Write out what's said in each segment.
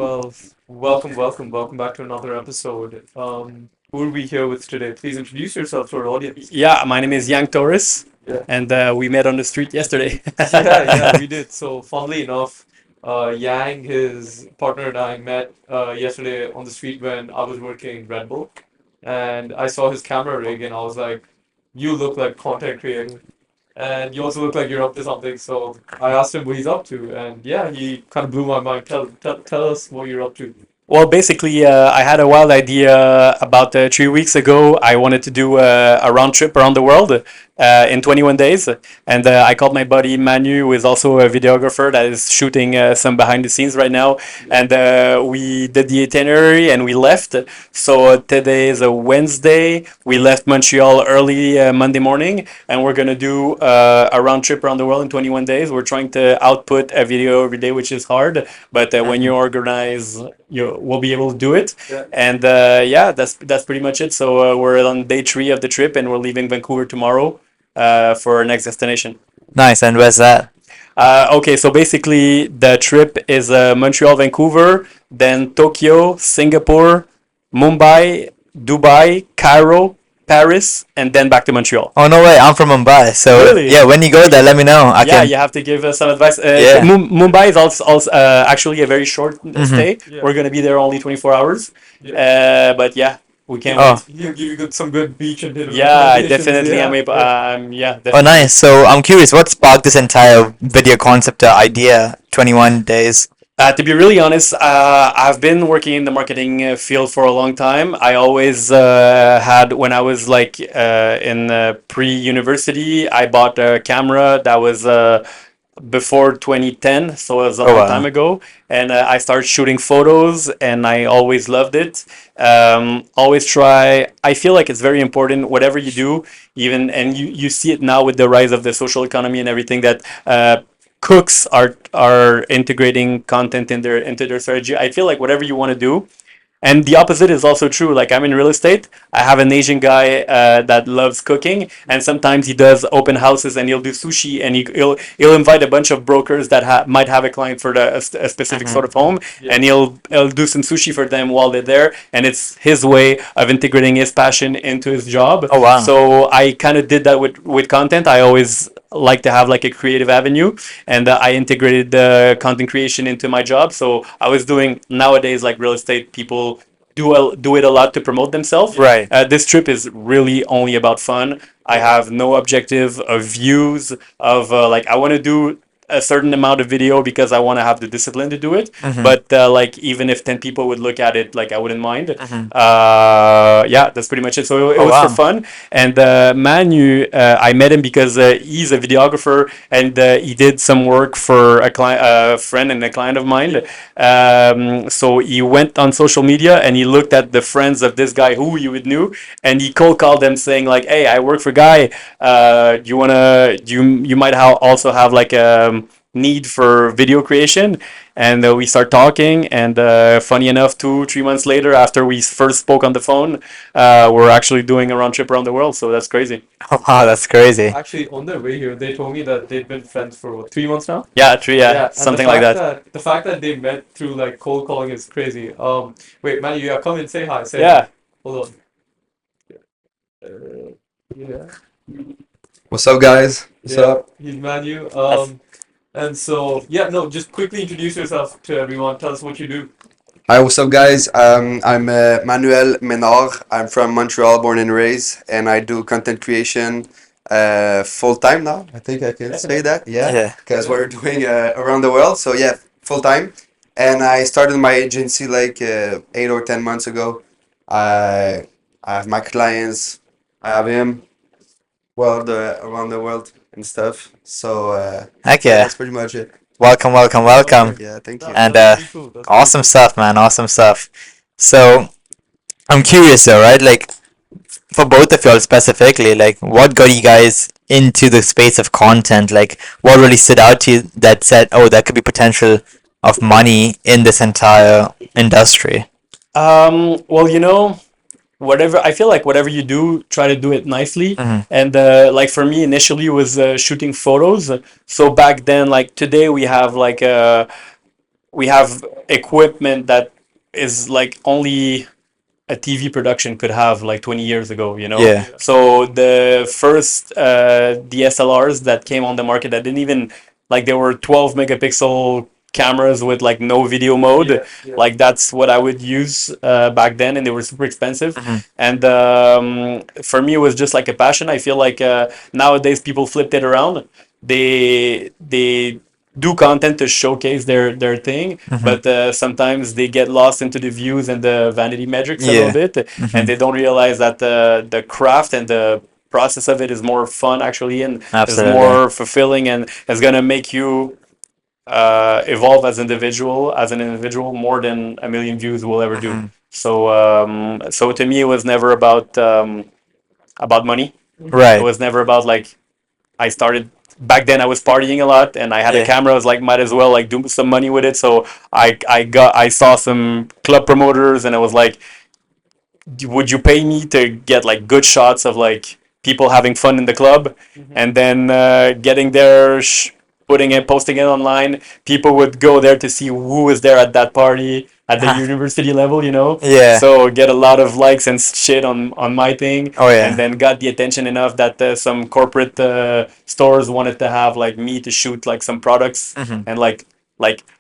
Well, welcome back to another episode. Who are we here with today? Please introduce yourself to our audience. Yeah, my name is Yang Torres, Yeah, and we met on the street yesterday. yeah, we did. So, funnily enough, Yang, his partner, and I met yesterday on the street when I was working Red Bull, and I saw his camera rig, and I was like, "You look like content creator." And you also look like you're up to something. So I asked him what he's up to, and yeah, he kind of blew my mind. Tell us what you're up to. Well, basically, I had a wild idea about 3 weeks ago. I wanted to do a round trip around the world in 21 days. And I called my buddy Manu, who is also a videographer that is shooting some behind the scenes right now. And we did the itinerary and we left. So today is a Wednesday. We left Montreal early Monday morning. And we're going to do a round trip around the world in 21 days. We're trying to output a video every day, which is hard. But when you organize, you will be able to do it. Yeah. And yeah, that's pretty much it. So we're on day 3 of the trip, and we're leaving Vancouver tomorrow for our next destination. Nice. And where's that? Okay, so basically the trip is Montreal, Vancouver, then Tokyo, Singapore, Mumbai, Dubai, Cairo, Paris, and then back to Montreal. Oh no way! I'm from Mumbai, so Really? yeah. When you go there, let me know. I Yeah, can. you have to give us some advice. Yeah. Mumbai is also actually a very short stay. Yeah. We're gonna be there only 24 hours. But yeah, we can't Oh. wait. He'll give you some good beach and dinner Yeah, recommendations. definitely. Yeah. I'm able. Yeah, Oh, definitely. nice. So I'm curious, what sparked this entire video concept idea? 21 days. To be really honest, I've been working in the marketing field for a long time. I always had, when I was like in pre-university, I bought a camera that was before 2010, so it was a Oh long wow. time ago. And I started shooting photos, and I always loved it. Always try. I feel like it's very important, whatever you do, even, and you see it now with the rise of the social economy and everything that. Cooks are integrating content into their strategy. I feel like whatever you want to do, and the opposite is also true. Like I'm in real estate. I have an Asian guy that loves cooking, and sometimes he does open houses and he'll do sushi, and he'll invite a bunch of brokers that might have a client for a specific sort of home, Yeah. and he'll do some sushi for them while they're there, and it's his way of integrating his passion into his job. Oh wow. So I kind of did that with content. I always like to have like a creative avenue, and I integrated the content creation into my job. So I was doing nowadays like real estate people do it a lot to promote themselves. Right. This trip is really only about fun. I have no objective of views of like I want to do a certain amount of video because I want to have the discipline to do it. Mhm. But like even if 10 people would look at it, like I wouldn't mind. Mhm. Yeah, that's pretty much it. So it Oh was wow. for fun. And Manu, I met him because he's a videographer and he did some work for a client, a friend and a client of mine. So he went on social media and he looked at the friends of this guy who you would knew, and he cold called them saying like, "Hey, I work for Guy. You wanna you might also have like a need for video creation." And we start talking, and funny enough, 2 3 months later, after we first spoke on the phone, we're actually doing a round trip around the world. So that's crazy. Oh wow, that's crazy. Actually, on their way here, they told me that they've been friends for what, 3 months now? Yeah, true. Yeah, Yeah, and something like that. the fact that they met through like cold calling is crazy. Wait, man, you come and say hi. Say Yeah. hi. Hold on. Yeah. What's up, guys? What's Yeah, up? he's Manu. And so yeah, no, just quickly introduce yourself to everyone. Tell us what you do. Hi, what's up, guys? I'm Manuel Menard. I'm from Montreal, born and raised, and I do content creation full time now. I think I can say that. Yeah, Yeah. because we're doing around the world. So yeah, full time. And I started my agency like 8 or 10 months ago. I have my clients. I have him. Well, around the world and stuff. So Heck yeah, yeah. that's pretty much it. Welcome, welcome, welcome. Yeah, thank you. And That's pretty cool. That's pretty awesome cool. stuff, man. Awesome stuff. So I'm curious though, right? Like for both of y'all specifically, like what got you guys into the space of content? Like what really stood out to you that said, oh, there could be potential of money in this entire industry? Well, whatever I feel like whatever you do, try to do it nicely. Mhm. And like for me, initially it was shooting photos. So back then, like today, we have like we have equipment that is like only a TV production could have like 20 years ago, you know? Yeah. Yeah. So the first DSLRs that came on the market that didn't even, like, they were 12 megapixel cameras with like no video mode. Yeah. Yeah. Like, that's what I would use back then, and they were super expensive. Mhm. And for me, it was just like a passion. I feel like nowadays people flipped it around. They do content to showcase their thing, Mhm. but sometimes they get lost into the views and the vanity metrics a little Yeah. bit, and Mhm. they don't realize that the craft and the process of it is more fun actually, and is Absolutely. more fulfilling, and is gonna make you evolve as an individual more than a million views will ever do. Mhm. So to me, it was never about money. It Right. was never about like I started back then. I was partying a lot, and I had a Yeah. camera. I was like, might as well like do some money with it. So I saw some club promoters, and I was like, would you pay me to get like good shots of like people having fun in the club, and then getting there, putting it, posting it online. People would go there to see who was there at that party at the university level, you know. Yeah. So get a lot of likes and shit on my thing, Oh and yeah. then got the attention enough that some corporate stores wanted to have like me to shoot like some products, Mhm. and like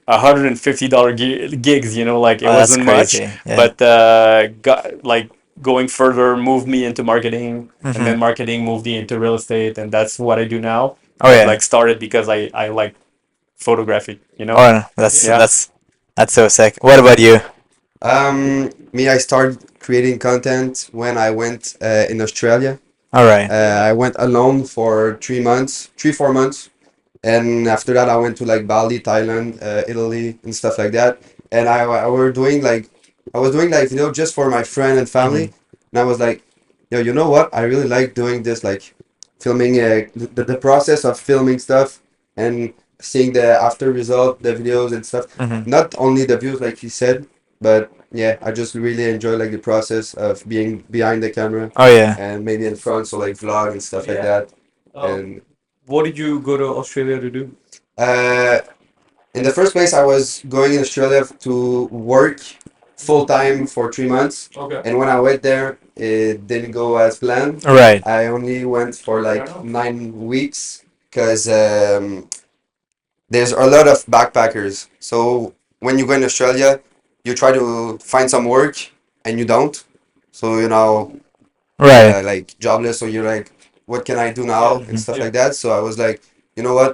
$150 gigs, you know, like it Oh, that's wasn't much, crazy. Yeah. but got like going further moved me into marketing, and then Mhm. marketing moved me into real estate, and that's what I do now. Oh But yeah. like started because I like photography, you know? Oh, that's Yeah. that's that's so sick. What about you? Me, I started creating content when I went in Australia. All right. I went alone for 3 months, 4 months, and after that I went to like Bali, Thailand, Italy, and stuff like that. And I was doing like just for my friend and Mhm. family, and I was like, yo, you know what? I really like doing this, like filming the process of filming stuff and seeing the after result, the videos and stuff. Mhm. Not only the views like he said, but yeah, I just really enjoy like the process of being behind the camera Oh yeah. and maybe in front, so like vlog and stuff like Yeah. that. Um, And what did you go to Australia to do? uh, in the first place, I was going in Australia to work full time for 3 months, Okay. and when I went there, it didn't go as planned. Right. I only went for Fair like enough. 9 weeks because there's a lot of backpackers. So when you go in Australia, you try to find some work and you don't. So Right. like jobless. So you're like, what can I do now Yeah. and Mhm. stuff Yeah. like that. So I was like, you know what?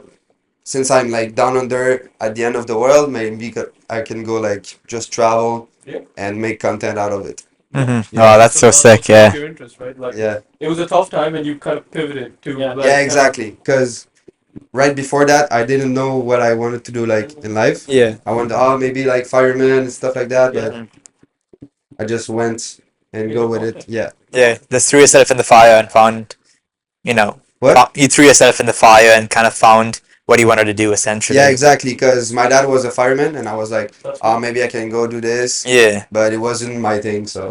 Since I'm like down under at the end of the world, maybe I can go like just travel Yeah. and make content out of it. Mhm. Yeah, Oh, that's So so that sick. sparked Yeah. your interest, right? Like yeah, it was a tough time, and you kind of pivoted to Yeah. like yeah, kind of exactly. Because right before that, I didn't know what I wanted to do like in life. Yeah. I wanted maybe like fireman and stuff like that, yeah, but Mhm. I just went and into go with it. content. Yeah. Yeah. Just threw yourself in the fire and found, you know, What? you threw yourself in the fire and kind of found what you wanted to do Yeah, essentially. exactly. Because my dad was a fireman, and I was like, That's oh, cool. maybe I can go do this, Yeah. but it wasn't my thing. So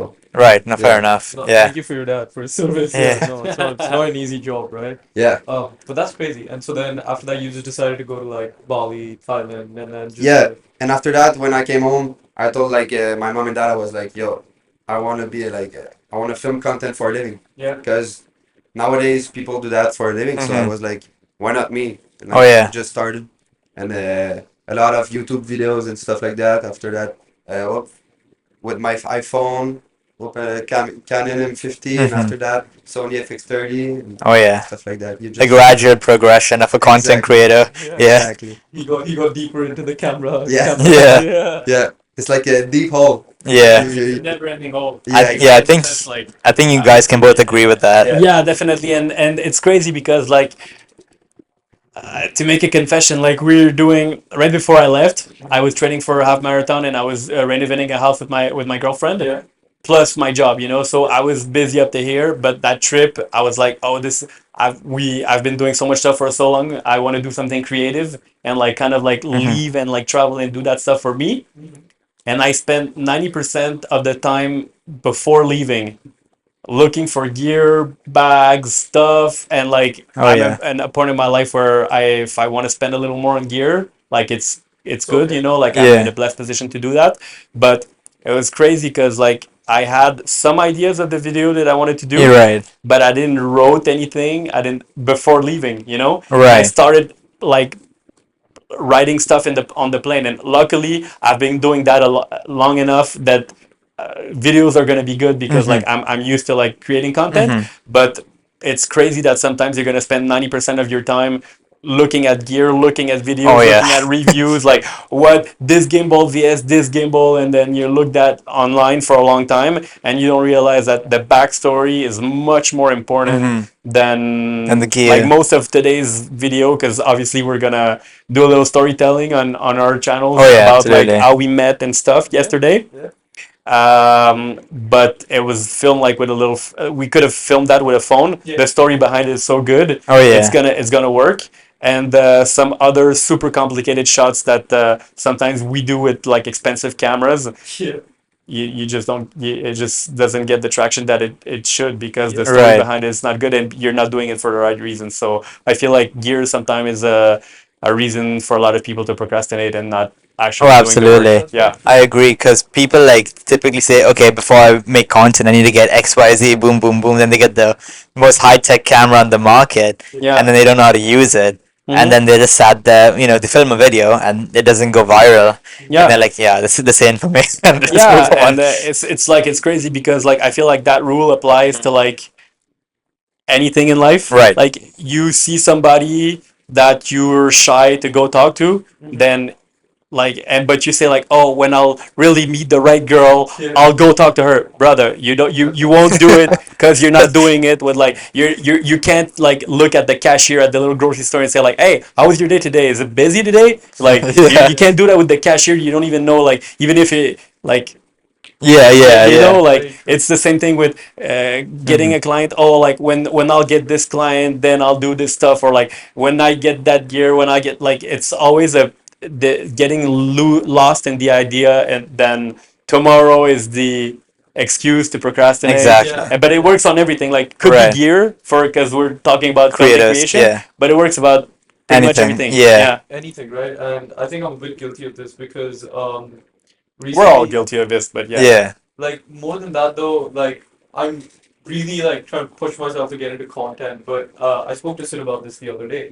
Right. No, fair yeah, enough. No, Yeah. thank you for your dad for his service. Yeah, Yeah. no, it's not an easy job, right? yeah. But that's crazy. And so then after that, you just decided to go to like Bali, Thailand, and then just Yeah, and after that, when I came home, I told like my mom and dad, I was like, "Yo, I want to be like, I want to film content for a living, yeah, because nowadays people do that for a living." So I Mhm. was like, "Why not me?" And Oh like I yeah. just started, and a lot of YouTube videos and stuff like that. After that, with my iPhone, with a Canon M50, and Mhm. after that, Sony FX30, and Oh yeah. stuff like that. You A just gradual progression of a content exactly, creator. yeah. Yeah. exactly. He got deeper into the Yeah, camera thing. Yeah. Yeah. yeah. It's like a deep hole. Yeah. You- Never-ending hole. yeah, Yeah. exactly. I think you guys can both agree with that. Yeah. Yeah, definitely, and it's crazy because like to make a confession, like we're doing right before I left, I was training for a half marathon, and I was renovating a house with my girlfriend. Yeah. Plus my job, you know. So I was busy up to here, but that trip, I was like, oh, this, I've been doing so much stuff for so long. I want to do something creative and like kind of like Mhm. leave and like travel and do that stuff for me. And I spent 90% of the time before leaving looking for gear, bags, stuff, and like Oh I'm yeah. at a point in my life where if I want to spend a little more on gear, like it's it's good, okay. like I'm in Yeah. a blessed position to do that. But it was crazy because like I had some ideas of the video that I wanted to You're do, right. but I didn't wrote anything. I didn't before leaving. And I Right. started like writing stuff in the on the plane, and luckily I've been doing that long enough that videos are going to be good because like Mhm. I'm used to like creating content. Mhm. But it's crazy that sometimes you're going to spend 90% of your time looking at gear, looking at Oh videos, yeah. looking at reviews, like what this gimbal vs this gimbal, and then you look that online for a long time, and you don't realize that the backstory is much more important Mhm. And the than like gear. most of today's video, because obviously we're gonna do a little storytelling on our channels Oh yeah, about like absolutely. how we met and stuff Yeah, yesterday. yeah. But it was filmed like with a little. We could have filmed that with a phone. Yeah. The story behind it is so good. Oh It's yeah. gonna work. And some other super complicated shots that sometimes we do with like expensive cameras. Yeah. You just don't. It just doesn't get the traction that it should because the Yeah. story Right. behind it is not good, and you're not doing it for the right reasons. So I feel like gear sometimes is a reason for a lot of people to procrastinate and not Oh, actually doing the work. absolutely. That's very Yeah. true. I agree because people like typically say, okay, before I make content, I need to get X, Y, Z, boom, boom, boom. Then they get the most high tech camera on the market, and Yeah. then they don't know how to use it, and Hmm. then they just sat there, they film a video and it doesn't go viral, and they're Yeah. like, yeah, this is the same for me. Let's move Yeah, on. and it's like it's crazy because like I feel like that rule applies to like anything in life. Right. Like you see somebody that you're shy to go talk to, then like and but you say like, oh, when I'll really meet the right girl, Yeah. I'll go talk to her. Brother, you won't do it because you're not doing it with like you can't like look at the cashier at the little grocery store and say like, hey, how was your day today? Is it busy today? Like Yeah. you can't do that with the cashier. You don't even know, like, even if it like Yeah, yeah, yeah. like Very true. it's the same thing with getting Mhm. a client. Oh, like when I'll get this client, then I'll do this stuff, or like when I get that gear, when I get like it's always getting lost in the idea, and then tomorrow is the excuse to procrastinate. Exactly. Yeah. But it Yeah. works on everything. Like could be Right. gear for because we're talking about content Creators, creation, yeah. but it works about pretty much Anything, everything. yeah. Yeah, Anything, right? And I think I'm a bit guilty of this because we're all recently, guilty of this, but yeah. Yeah. like more than that though, like I'm really like trying to push myself to get into content. But I spoke to Sid about this the other day,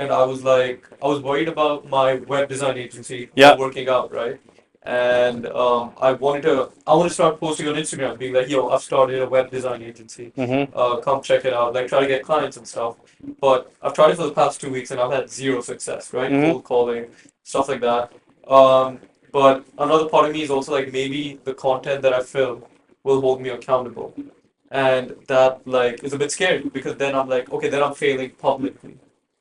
and I was like, I was worried about my web design agency Yeah. not working out, right? And I want to start posting on Instagram, being like, yo, I've started a web design agency. Mm-hmm. Come check it out. Like try to get clients and stuff. But I've tried it for the past 2 weeks and I've had zero success, right? Mm-hmm. Cold calling, stuff like that. Um, but another part of me is also like maybe the content that I film will hold me accountable. And that like is a bit scary because then I'm like, okay, then I'm failing publicly.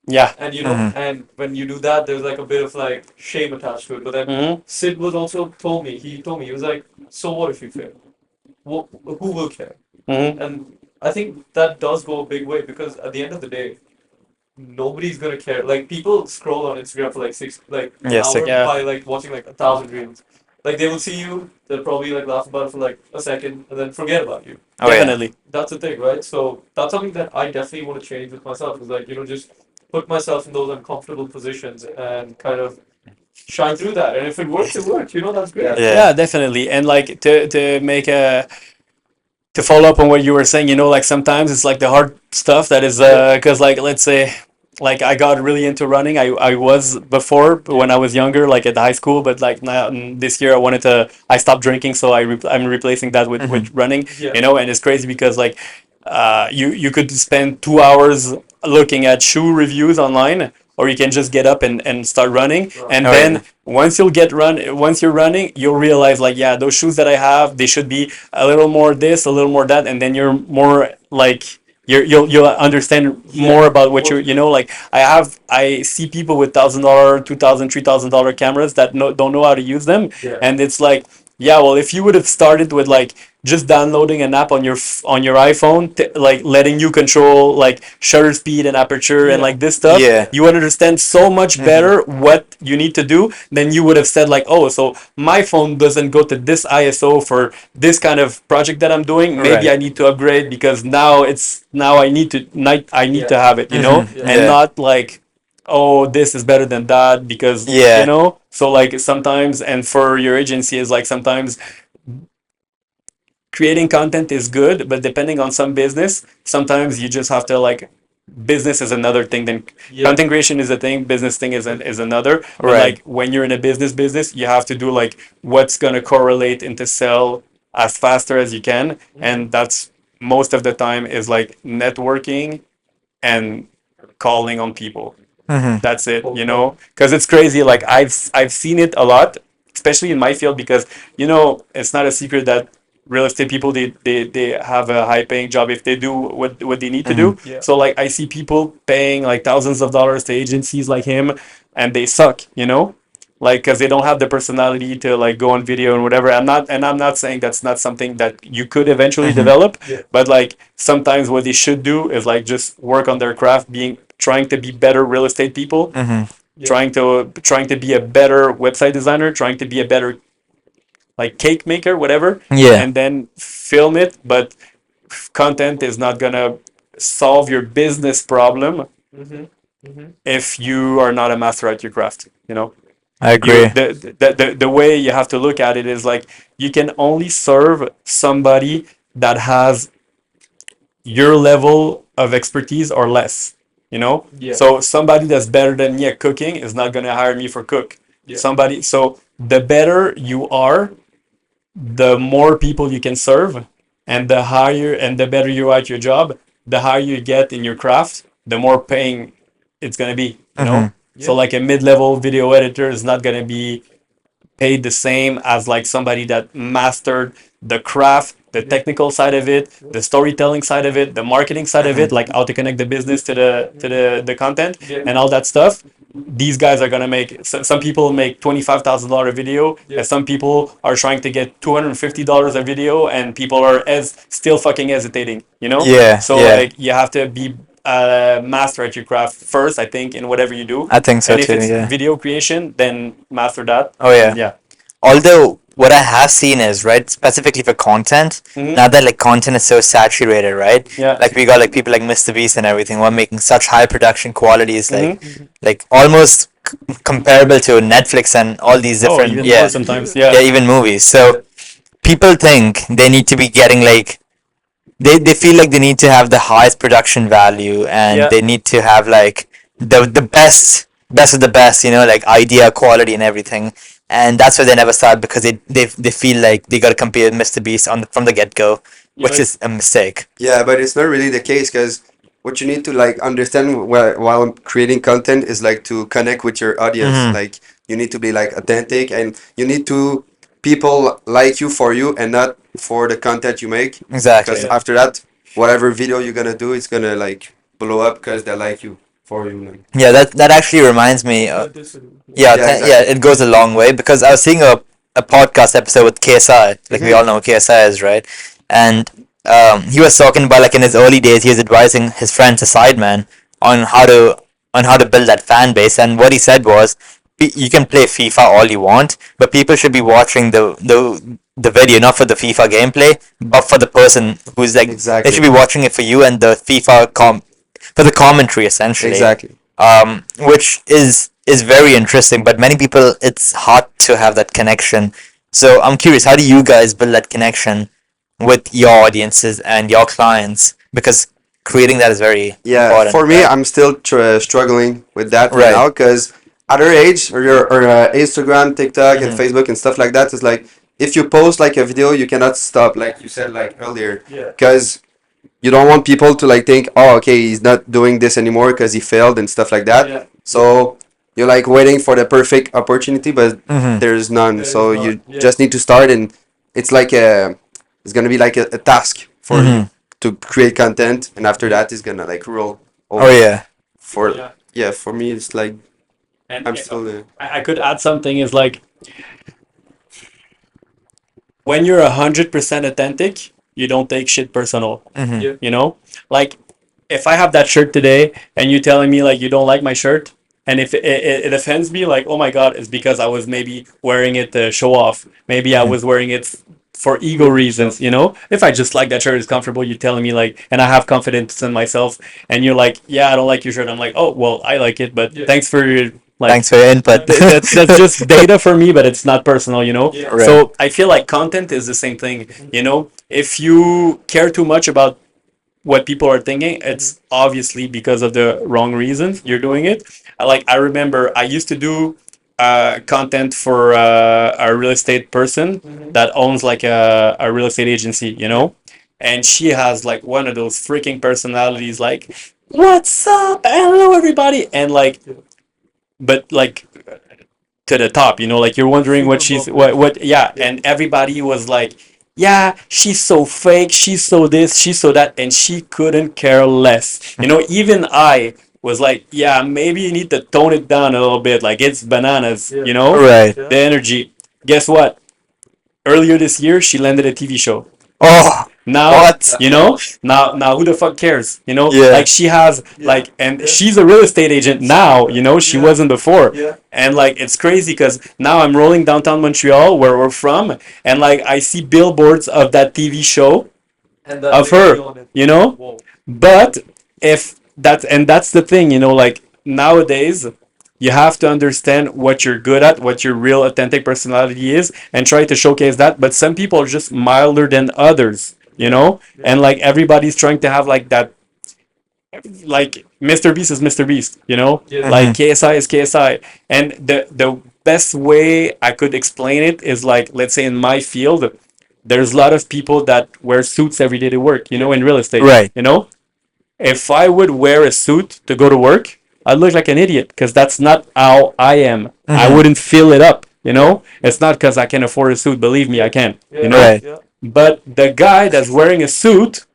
Yeah. And Mhm. and when you do that, there's like a bit of like shame attached to it. But then Mm-hmm. Sid was also told me, he was like, so what if you fail? Who will care? Mm-hmm. And I think that does go a big way because at the end of the day, nobody's gonna care. Like people scroll on Instagram for like an Yes, hour Yeah. by like watching like 1,000 reels. Like they will see you, they'll probably like laugh about it for like a second and then forget about you. Oh yeah. Definitely. That's the thing, right? So that's something that I definitely want to change with myself. Is like just put myself in those uncomfortable positions and kind of shine through that. And if it works, it works. That's great. Yeah. Yeah, definitely. And like to make a to follow up on what you were saying, like sometimes it's like the hard stuff that is because like let's say like I got really into running. I was before when I was younger, like at high school, but like now this year I stopped drinking, so I'm replacing that with running. Yeah. And it's crazy because like you could spend 2 hours looking at shoe reviews online, or you can just get up and start running, and Oh then yeah. once you're running, you'll realize like, yeah, those shoes that I have, they should be a little more this, a little more that, and then you're more like you'll understand more about what like I see people with $1,000, $2,000, $3,000 cameras that don't know how to use them, Yeah. and it's like, yeah, well, if you would have started with like just downloading an app on your iPhone, like letting you control like shutter speed and aperture and Yeah. like this stuff, Yeah. you would understand so much better what you need to do. Then you would have said like, oh, so my phone doesn't go to this ISO for this kind of project that I'm doing. Maybe Right. I need to upgrade because now I need to Yeah. have it, Yeah. and not like oh, this is better than that because Yeah. so like sometimes, and for your agency is like sometimes creating content is good, but depending on some business, sometimes you just have to like business is another thing than Yeah. content creation is a thing, business thing is another. But Right. like when you're in a business, you have to do like what's gonna correlate into sell as faster as you can, and that's most of the time is like networking and calling on people. Mm-hmm. That's it, because it's crazy. Like I've seen it a lot, especially in my field, because it's not a secret that real estate people they have a high paying job if they do what they need to do. Mm-hmm. Yeah. So like I see people paying like thousands of dollars to agencies like him, and they suck, like because they don't have the personality to like go on video and whatever. I'm not saying that's not something that you could eventually Mm-hmm. develop, Yeah. but like sometimes what they should do is like just work on their craft, being trying to be better real estate people, Mm-hmm. Yeah. trying to be a better website designer, trying to be a better like cake maker, whatever, Yeah. and then film it. But content is not gonna solve your business problem Mm-hmm. Mm-hmm. if you are not a master at your craft. I You agree. the way you have to look at it is like you can only serve somebody that has your level of expertise or less. Yeah. So somebody that's better than me at cooking is not gonna hire me for cook. Yeah. Somebody so the better you are, the more people you can serve, and the higher and the better you are at your job, the higher you get in your craft, the more paying it's gonna be. Mm-hmm. So Yeah. like a mid-level video editor is not gonna be paid the same as like somebody that mastered the craft, the technical side of it, the storytelling side of it, the marketing side of it, like how to connect the business to the content Yeah. and all that stuff. These guys are gonna make. Some people make $25,000 a video, Yeah. and some people are trying to get $250 a video, and people are as still fucking hesitating. Yeah. So Yeah. like you have to be a master at your craft first, I think, in whatever you do. I think so And if too. it's Yeah. video creation, then master that. Oh yeah. And yeah. Although what I have seen is right, specifically for content, Mhm. now that like content is so saturated, right? Yeah. Like we got like people like Mr. Beast and everything, who are making such high production qualities, Mhm. like almost comparable to Netflix and all these Oh, different even yeah more sometimes. yeah Yeah. even movies. So people think they need to be getting like they feel like they need to have the highest production value and Yeah. they need to have like the best of the best, like idea quality and everything. And that's why they never start because they feel like they gotta compete with Mr. Beast from the get go, which Yeah. is a mistake. Yeah, but it's not really the case because what you need to like understand while creating content is like to connect with your audience. Mhm. Like you need to be like authentic and you need to people like you for you and not for the content you make. Exactly. Because after that, whatever video you're gonna do, it's gonna like blow up because they like you for you. Like. Yeah, that actually reminds me. Yeah, Yeah, yeah, exactly. it goes a long way because I was seeing a podcast episode with KSI. Like we Mhm. all know who KSI is, right? And he was talking about like in his early days, he was advising his friend, a sideman, on how to build that fan base. And what he said was, you can play FIFA all you want, but people should be watching the video not for the FIFA gameplay, but for the person who's like they should Exactly. be watching it for you and the for the commentary essentially. Exactly. Which is very interesting. But many people, it's hard to have that connection. So I'm curious, how do you guys build that connection with your audiences and your clients? Because creating that is very Yeah, important. for me, Right? I'm still struggling with that right Right. now because at our age, or Instagram, TikTok, and Mhm. Facebook and stuff like that is like if you post like a video, you cannot stop, like you said like earlier, Yeah. because you don't want people to like think, oh, okay, he's not doing this anymore because he failed and stuff like that. Yeah. So you're like waiting for the perfect opportunity, but Mhm. there's none. There So is not. you Yeah. just need to start, and it's like it's gonna be like a task for Mhm. you to create content, and after that, it's gonna like roll over. Oh yeah. For Yeah. yeah, for me, it's like And I'm still I could add something is like when you're 100% authentic, you don't take shit personal. Mhm. Yeah. Like if I have that shirt today and you telling me like you don't like my shirt, and if it offends me, like oh my god, it's because I was maybe wearing it to show off. Maybe I Mhm. was wearing it for ego reasons, you know. If I just like that shirt, it's comfortable. You're telling me like, and I have confidence in myself, and you're like, yeah, I don't like your shirt. I'm like, oh well, I like it, but thanks for your like. Thanks for your input. That's just data for me, but it's not personal, you know. Yeah. Right. So I feel like content is the same thing, you know. If you care too much about what people are thinking, it's obviously because of the wrong reasons you're doing it. Like I remember I used to do content for a real estate person that owns like a real estate agency, you know, and she has like one of those freaking personalities, like "What's up? Hello, everybody," and like, but like to the top, you know, like you're wondering what she's yeah, and everybody was like, yeah, she's so fake, she's so this, she's so that, and she couldn't care less, you know. Even I was like, yeah, maybe you need to tone it down a little bit, like it's bananas, you know. Right. The energy. Guess what, earlier this year she landed a TV show. Oh, Now, what? you know, now who the fuck cares? You know, Yeah. like she has like, and she's a real estate agent now. You know, she wasn't before. And like it's crazy because now I'm rolling downtown Montreal, where we're from, and like I see billboards of that TV show And of her. You know, Whoa. but if that's the thing, you know, like nowadays you have to understand what you're good at, what your real authentic personality is, and try to showcase that. But some people are just milder than others, you know? And like everybody's trying to have like that, like Mr. Beast is Mr. Beast, you know? Yeah. Like KSI is KSI. And the best way I could explain it is like, let's say in my field, there's a lot of people that wear suits every day to work, you know, in real estate. Right. You know? If I would wear a suit to go to work, I'd look like an idiot because that's not how I am. I wouldn't fill it up, you know? It's not because I can afford a suit. Believe me, I can, you know? Right. Yeah. But the guy that's wearing a suit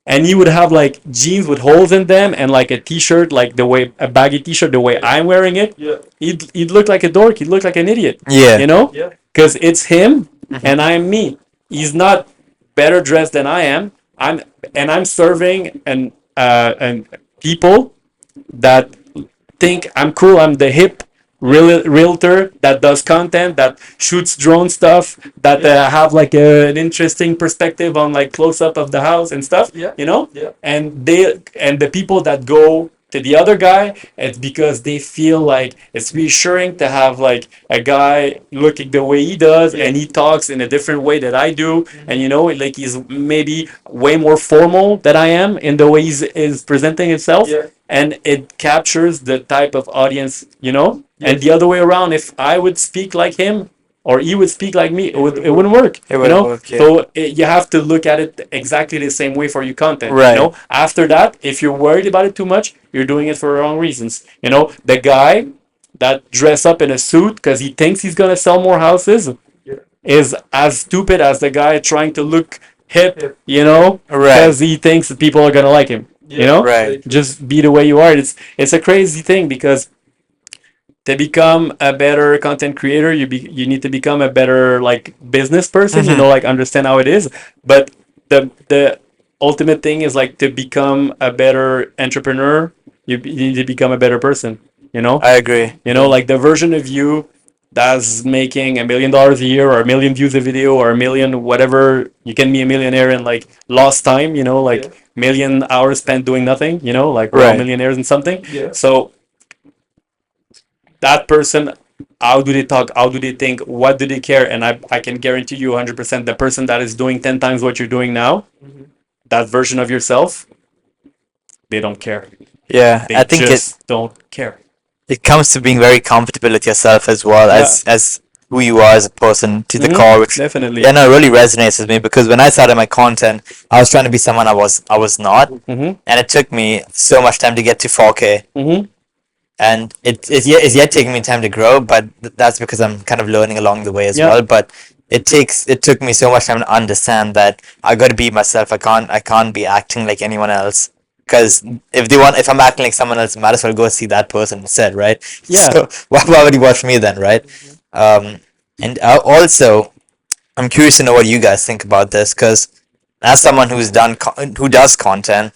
and he would have like jeans with holes in them and like a t-shirt, like the way a baggy t-shirt, the way I'm wearing it, Yeah. he'd look like a dork. He'd look like an idiot, Yeah. you know? Yeah. Because it's him and I'm me. He's not better dressed than I am. I'm serving and people that think I'm cool. I'm the hip realtor that does content, that shoots drone stuff, that have like an interesting perspective on like close up of the house and stuff. Yeah. You know. Yeah. And the people that go to the other guy, it's because they feel like it's reassuring to have like a guy looking the way he does and he talks in a different way that I do, and you know, like he's maybe way more formal than I am in the way he's is presenting himself. Yeah. And it captures the type of audience, you know. And the other way around, if I would speak like him or he would speak like me, it wouldn't work. It You wouldn't know, work, yeah. so you have to look at it exactly the same way for your content. Right. You know, after that, if you're worried about it too much, you're doing it for the wrong reasons. You know, the guy that dress up in a suit because he thinks he's gonna sell more houses is as stupid as the guy trying to look hip. You know, Right. because he thinks that people are gonna like him. You know, Right. just be the way you are. It's a crazy thing because to become a better content creator, you need to become a better like business person. You know, like understand how it is. But the ultimate thing is like to become a better entrepreneur. You need to become a better person. You know, I agree. you know, like the version of you that's making $1 million a year or 1 million views a video or 1 million whatever, you can be a millionaire in like lost time, you know, like million hours spent doing nothing, you know, like we're all Right. millionaires in something. Yeah. So that person, how do they talk, how do they think, what do they care? And I can guarantee you 100% the person that is doing 10 times what you're doing now, that version of yourself, they don't care. Yeah, They I think just don't care. it comes to being very comfortable with yourself as well as who you are as a person to the core, which Definitely. yeah, no, it really resonates with me because when I started my content, I was trying to be someone I was not, and it took me so much time to get to 4K, and it's yet taking me time to grow, but that's because I'm kind of learning along the way as well. But it took me so much time to understand that I got to be myself. I can't be acting like anyone else. Because if I'm acting like someone else, might as well go see that person instead, right? Yeah. So why would you watch me then, right? And also, I'm curious to know what you guys think about this, because as someone who does content,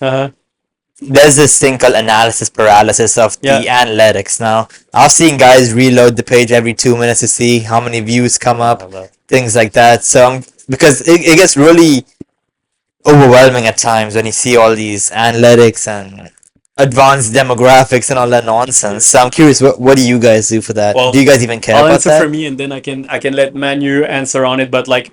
there's this thing called analysis paralysis of the analytics. Now, I've seen guys reload the page every 2 minutes to see how many views come up, things like that. So because it gets really overwhelming at times when you see all these analytics and advanced demographics and all that nonsense. So I'm curious, what do you guys do for that? Do Well, you guys even care I'll about answer for that? me, and then I can let Manu answer on it. But like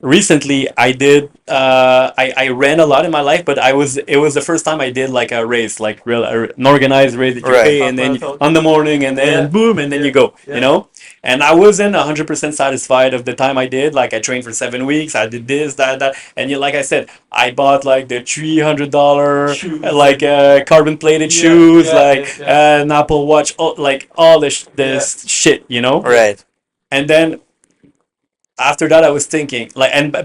recently I did I ran a lot in my life, but it was the first time I did like a race, like real an organized race that you Right. pay Half and then marathon. on the morning and then Yeah. boom and then Yeah. you go, you Yeah. know. And I wasn't 100% satisfied of the time I did. Like I trained for 7 weeks, I did this, that, and you, like I said, I bought like the $300 Shoes like and carbon plated yeah, shoes, yeah, like yeah, yeah, an Apple Watch, like all yeah, this shit, you know. yeah. Right. And then after that, I was thinking like, and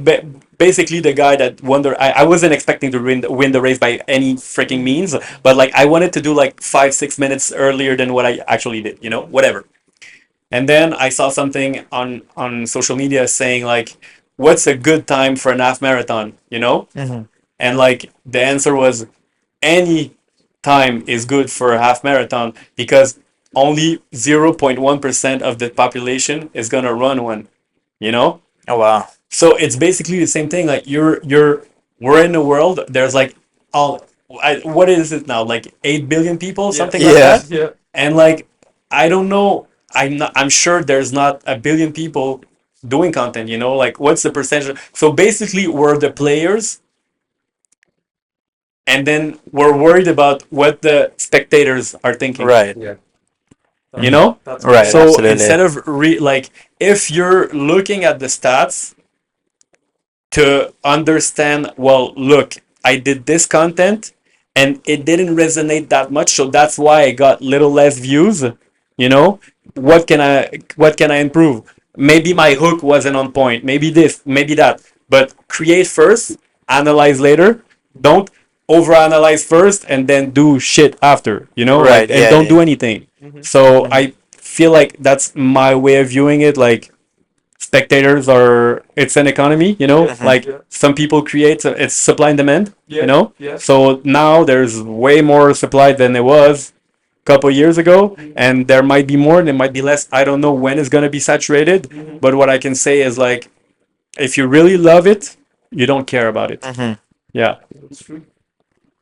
basically the guy that won the, I wasn't expecting to win the race by any freaking Mhm. means, but like I wanted to do like 5 6 minutes earlier than what I actually did, you know, whatever. And then I saw something on social media saying like, what's a good time for an half marathon, you know? Hmm. And like the answer was any time is good for a half marathon because only 0.1% of the population is gonna run one, you know? Oh wow. So it's basically the same thing. Like we're in a world. There's like all, what is it now? Like 8 billion people, Yeah. something like Yeah. that. Yeah. And like I don't know. I'm sure there's not a billion people doing content. You know, like what's the percentage? So basically, we're the players, and then we're worried about what the spectators are thinking. Right. Yeah. You Hmm. That's know. that's Right. correct. So Absolutely. instead of like if you're looking at the stats to understand, well, look, I did this content and it didn't resonate that much, so that's why I got little less views, you know. What can I improve? Maybe my hook wasn't on point, maybe this, maybe that, but create first, analyze later. Don't overanalyze first and then do shit after, you know, like, Right. and Yeah. don't Yeah. do anything. Hmm. So Hmm. I feel like that's my way of viewing it. Like spectators are, it's an economy, you know, Yeah. Hmm. like Yeah. some people create, it's supply and demand, you Yeah. know. Yeah. So now there's way more supply than there was a couple years ago, Hmm. and there might be more, there might be less. I don't know when it's going to be saturated, Hmm. but what I can say is like, if you really love it, you don't care about it. Hmm. Yeah. That's true.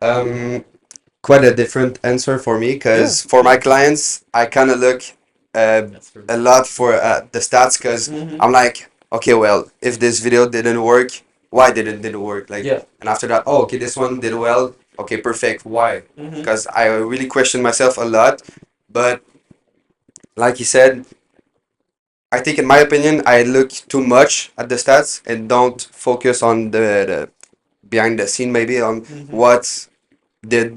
Um, Quite a different answer for me Yeah. because for my clients, I kind of look uh, That's true. a lot for the stats because Hmm. I'm like, okay, well, if this video didn't work, why didn't work? Like, Yeah. and after that, oh, okay, this one did well. Okay, perfect. Why? Hmm. Because I really question myself a lot. But like you said, I think in my opinion, I look too much at the stats and don't focus on the behind the scene maybe on Hmm. what did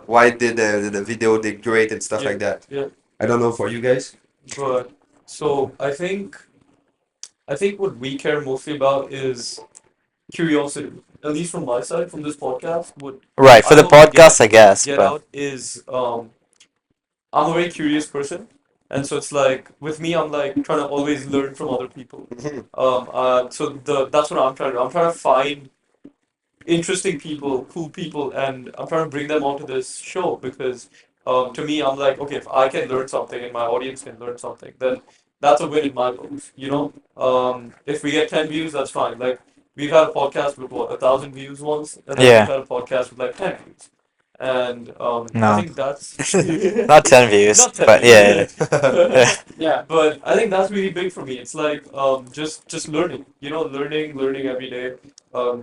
why did the video did great and stuff Yeah. like that. Yeah. I don't know for you guys. But so I think what we care mostly about is curiosity. At least from my side, from this podcast, what Right. For I the hope to podcast, get I guess. get But out is I'm a very curious person, and so it's like with me, I'm like trying to always learn from other people. Mhm. So that's what I'm trying to do. I'm trying to find interesting people, cool people, and I'm trying to bring them onto this show because to me, I'm like, okay, if I can learn something and my audience can learn something, then that's a win in my book. If we get 10 views, that's fine. Like we've had a podcast with what 1,000 views once, and then we've yeah. had a podcast with like 10 views, and I No. think that's Not 10 views, not ten but views, yeah. but Yeah. yeah, but I think that's really big for me. It's like just learning, learning every day,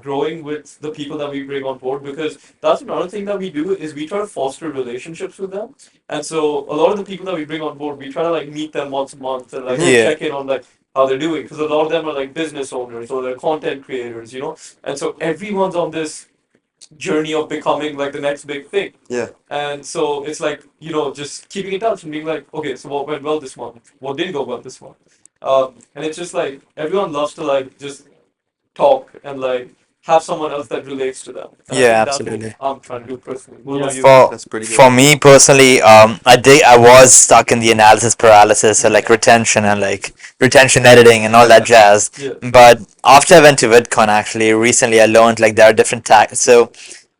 growing with the people that we bring on board because that's another thing that we do is we try to foster relationships with them. And so a lot of the people that we bring on board, we try to like meet them once a month and like Mhm. Yeah. check in on like how they're doing because a lot of them are like business owners or they're content creators, and so everyone's on this journey of becoming like the next big thing. Yeah. And so it's like, just keeping in touch and being like, okay, so what went well this month? What didn't go well this month? And it's just like everyone loves to like just talk and like have someone else that relates to them. And I Yeah, think that's what absolutely. I'm trying to do personally. What about you? For That's pretty good. for me personally, I was stuck in the analysis paralysis, so like retention editing and all that jazz. Yeah. But after I went to VidCon, actually recently, I learned like there are different tags. So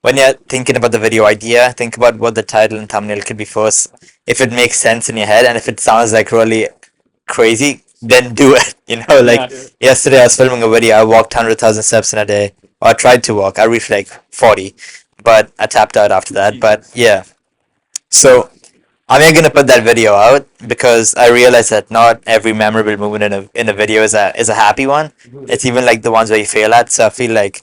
when you're thinking about the video idea, think about what the title and thumbnail could be first. If it makes sense in your head and if it sounds like really crazy, then do it. Like Yeah. yesterday I was filming a video. I walked 100,000 steps in a day. Or I tried to walk. I reached like 40, but I tapped out after that. But Jesus. yeah, so I'm gonna put that video out because I realize that not every memorable moment in a video is a happy one. It's even like the ones where you fail at. So I feel like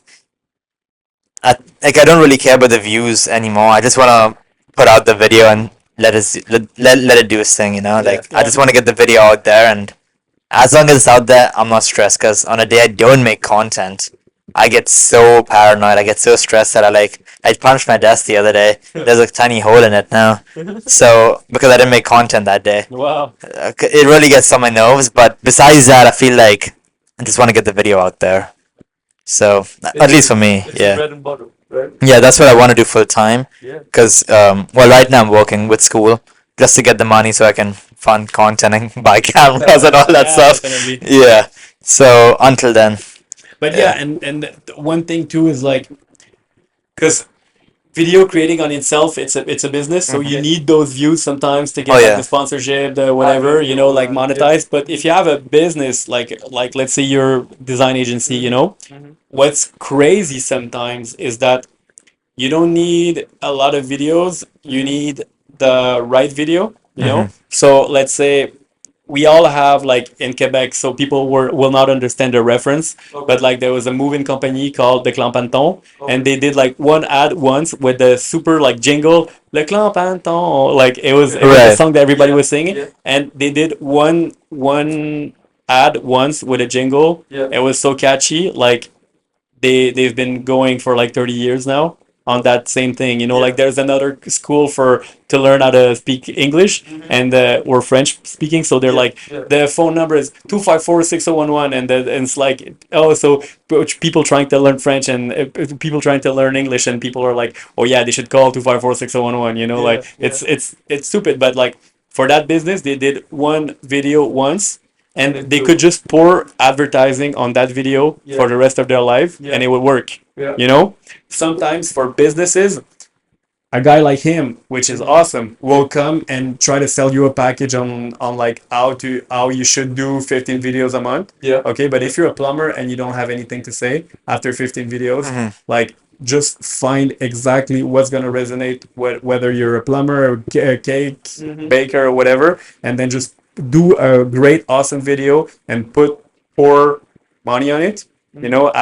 I don't really care about the views anymore. I just wanna put out the video and let it do its thing. Yeah. Like I Yeah. just want to get the video out there, and as long as it's out there, I'm not stressed. Cause on a day I don't make content, I get so paranoid. I get so stressed that I punched my desk the other day. There's a tiny hole in it now. So because I didn't make content that day, Wow. it really gets on my nerves. But besides that, I feel like I just want to get the video out there. So at least for me, It's your yeah. bread and butter, right? Yeah, that's what I want to do full time. Yeah. Cause well, right now I'm working with school just to get the money so I can fund content and buy cameras and all that Yeah, stuff. definitely. Yeah. So until then, But yeah, yeah. and one thing too is like, because video creating on itself, it's a business, so you Mhm. need those views sometimes to Oh get like the yeah. sponsorship, the whatever, like monetized. But if you have a business, like let's say your design agency, Mhm. what's crazy sometimes is that you don't need a lot of videos. You need the right video, Mhm. So let's say we all have like in Quebec, so people will not understand the reference, but like there was a moving company called the Clampanton, and they did like one ad once with the super like jingle, Le Clampanton, like it was a Right. song that everybody was singing, and they did one ad once with a jingle. It was so catchy, like they've been going for like 30 years now on that same thing, like there's another school for to learn how to speak English, and or French speaking, so they're like the phone number is 2546011, and it's like, oh, so people trying to learn French and people trying to learn English, and people are like, oh yeah, they should call 2546011, like it's stupid, but like for that business they did one video once, and they could just pour advertising on that video for the rest of their life, and it would work. Sometimes for businesses, a guy like him, which is awesome, will come and try to sell you a package on like how you should do 15 videos a month. Yeah. Okay, but if you're a plumber and you don't have anything to say after 15 videos, Mhm. like just find exactly what's gonna resonate with whether you're a plumber, a cake baker, or whatever, and then just do a great, awesome video and pour money on it.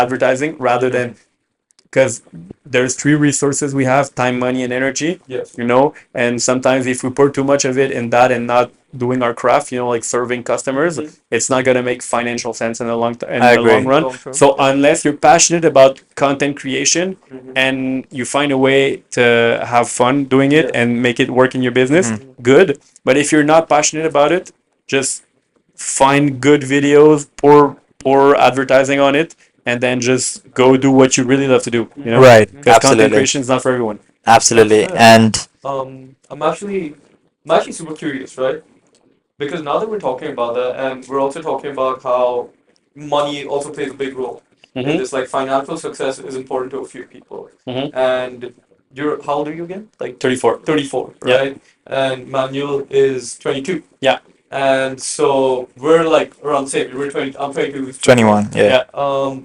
Advertising rather than, because there's three resources we have: time, money, and energy. Yes. And sometimes if we pour too much of it in that and not doing our craft, like serving customers, it's not going to make financial sense in the I long agree. run. Long term. So unless you're passionate about content creation and you find a way to have fun doing it and make it work in your business, good. But if you're not passionate about it, just find good videos, pour advertising on it, and then just go do what you really love to do. Right. Because content Absolutely. creation is not for everyone. Absolutely. That's fair. And I'm actually super curious, right? Because now that we're talking about that, and we're also talking about how money also plays a big role in this, like financial success is important to a few people. Mhm. And you're, how old are you again? Like 34. 34, Yeah. right? And Manuel is 22. Yeah. And so we're like around the same. We're 20. I'm 22. He's 21. Yeah. Yeah.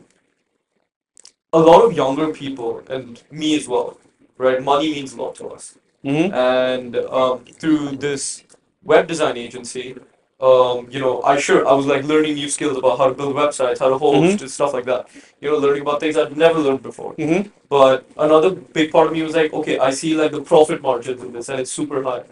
A lot of younger people, and me as well, right? Money means a lot to us. Mm-hmm. And through this web design agency, I was like learning new skills about how to build websites, how to host, and stuff like that. Learning about things I'd never learned before. Mm-hmm. But another big part of me was like, okay, I see like the profit margins in this, and it's super high.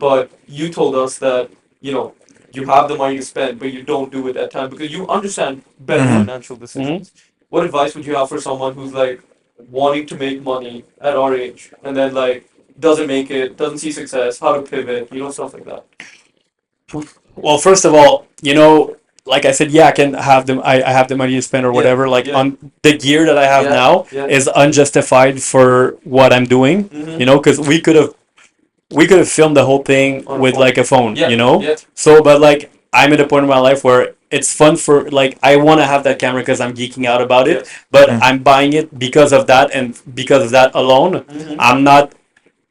But you told us that you know you have the money to spend, but you don't do it at time because you understand better Mhm. financial decisions. What advice would you have for someone who's like wanting to make money at our age and then like doesn't make it, doesn't see success, how to pivot, stuff like that? Well, first of all, like I said, yeah, I can have them. I have the money to spend or whatever. Like on the gear that I have now is unjustified for what I'm doing. Because we could have filmed the whole thing On a with phone. like a phone. Yeah. So, but like I'm at a point in my life where it's fun for like I want to have that camera because I'm geeking out about it. Yes. But Mhm. I'm buying it because of that and because of that alone. Mhm. I'm not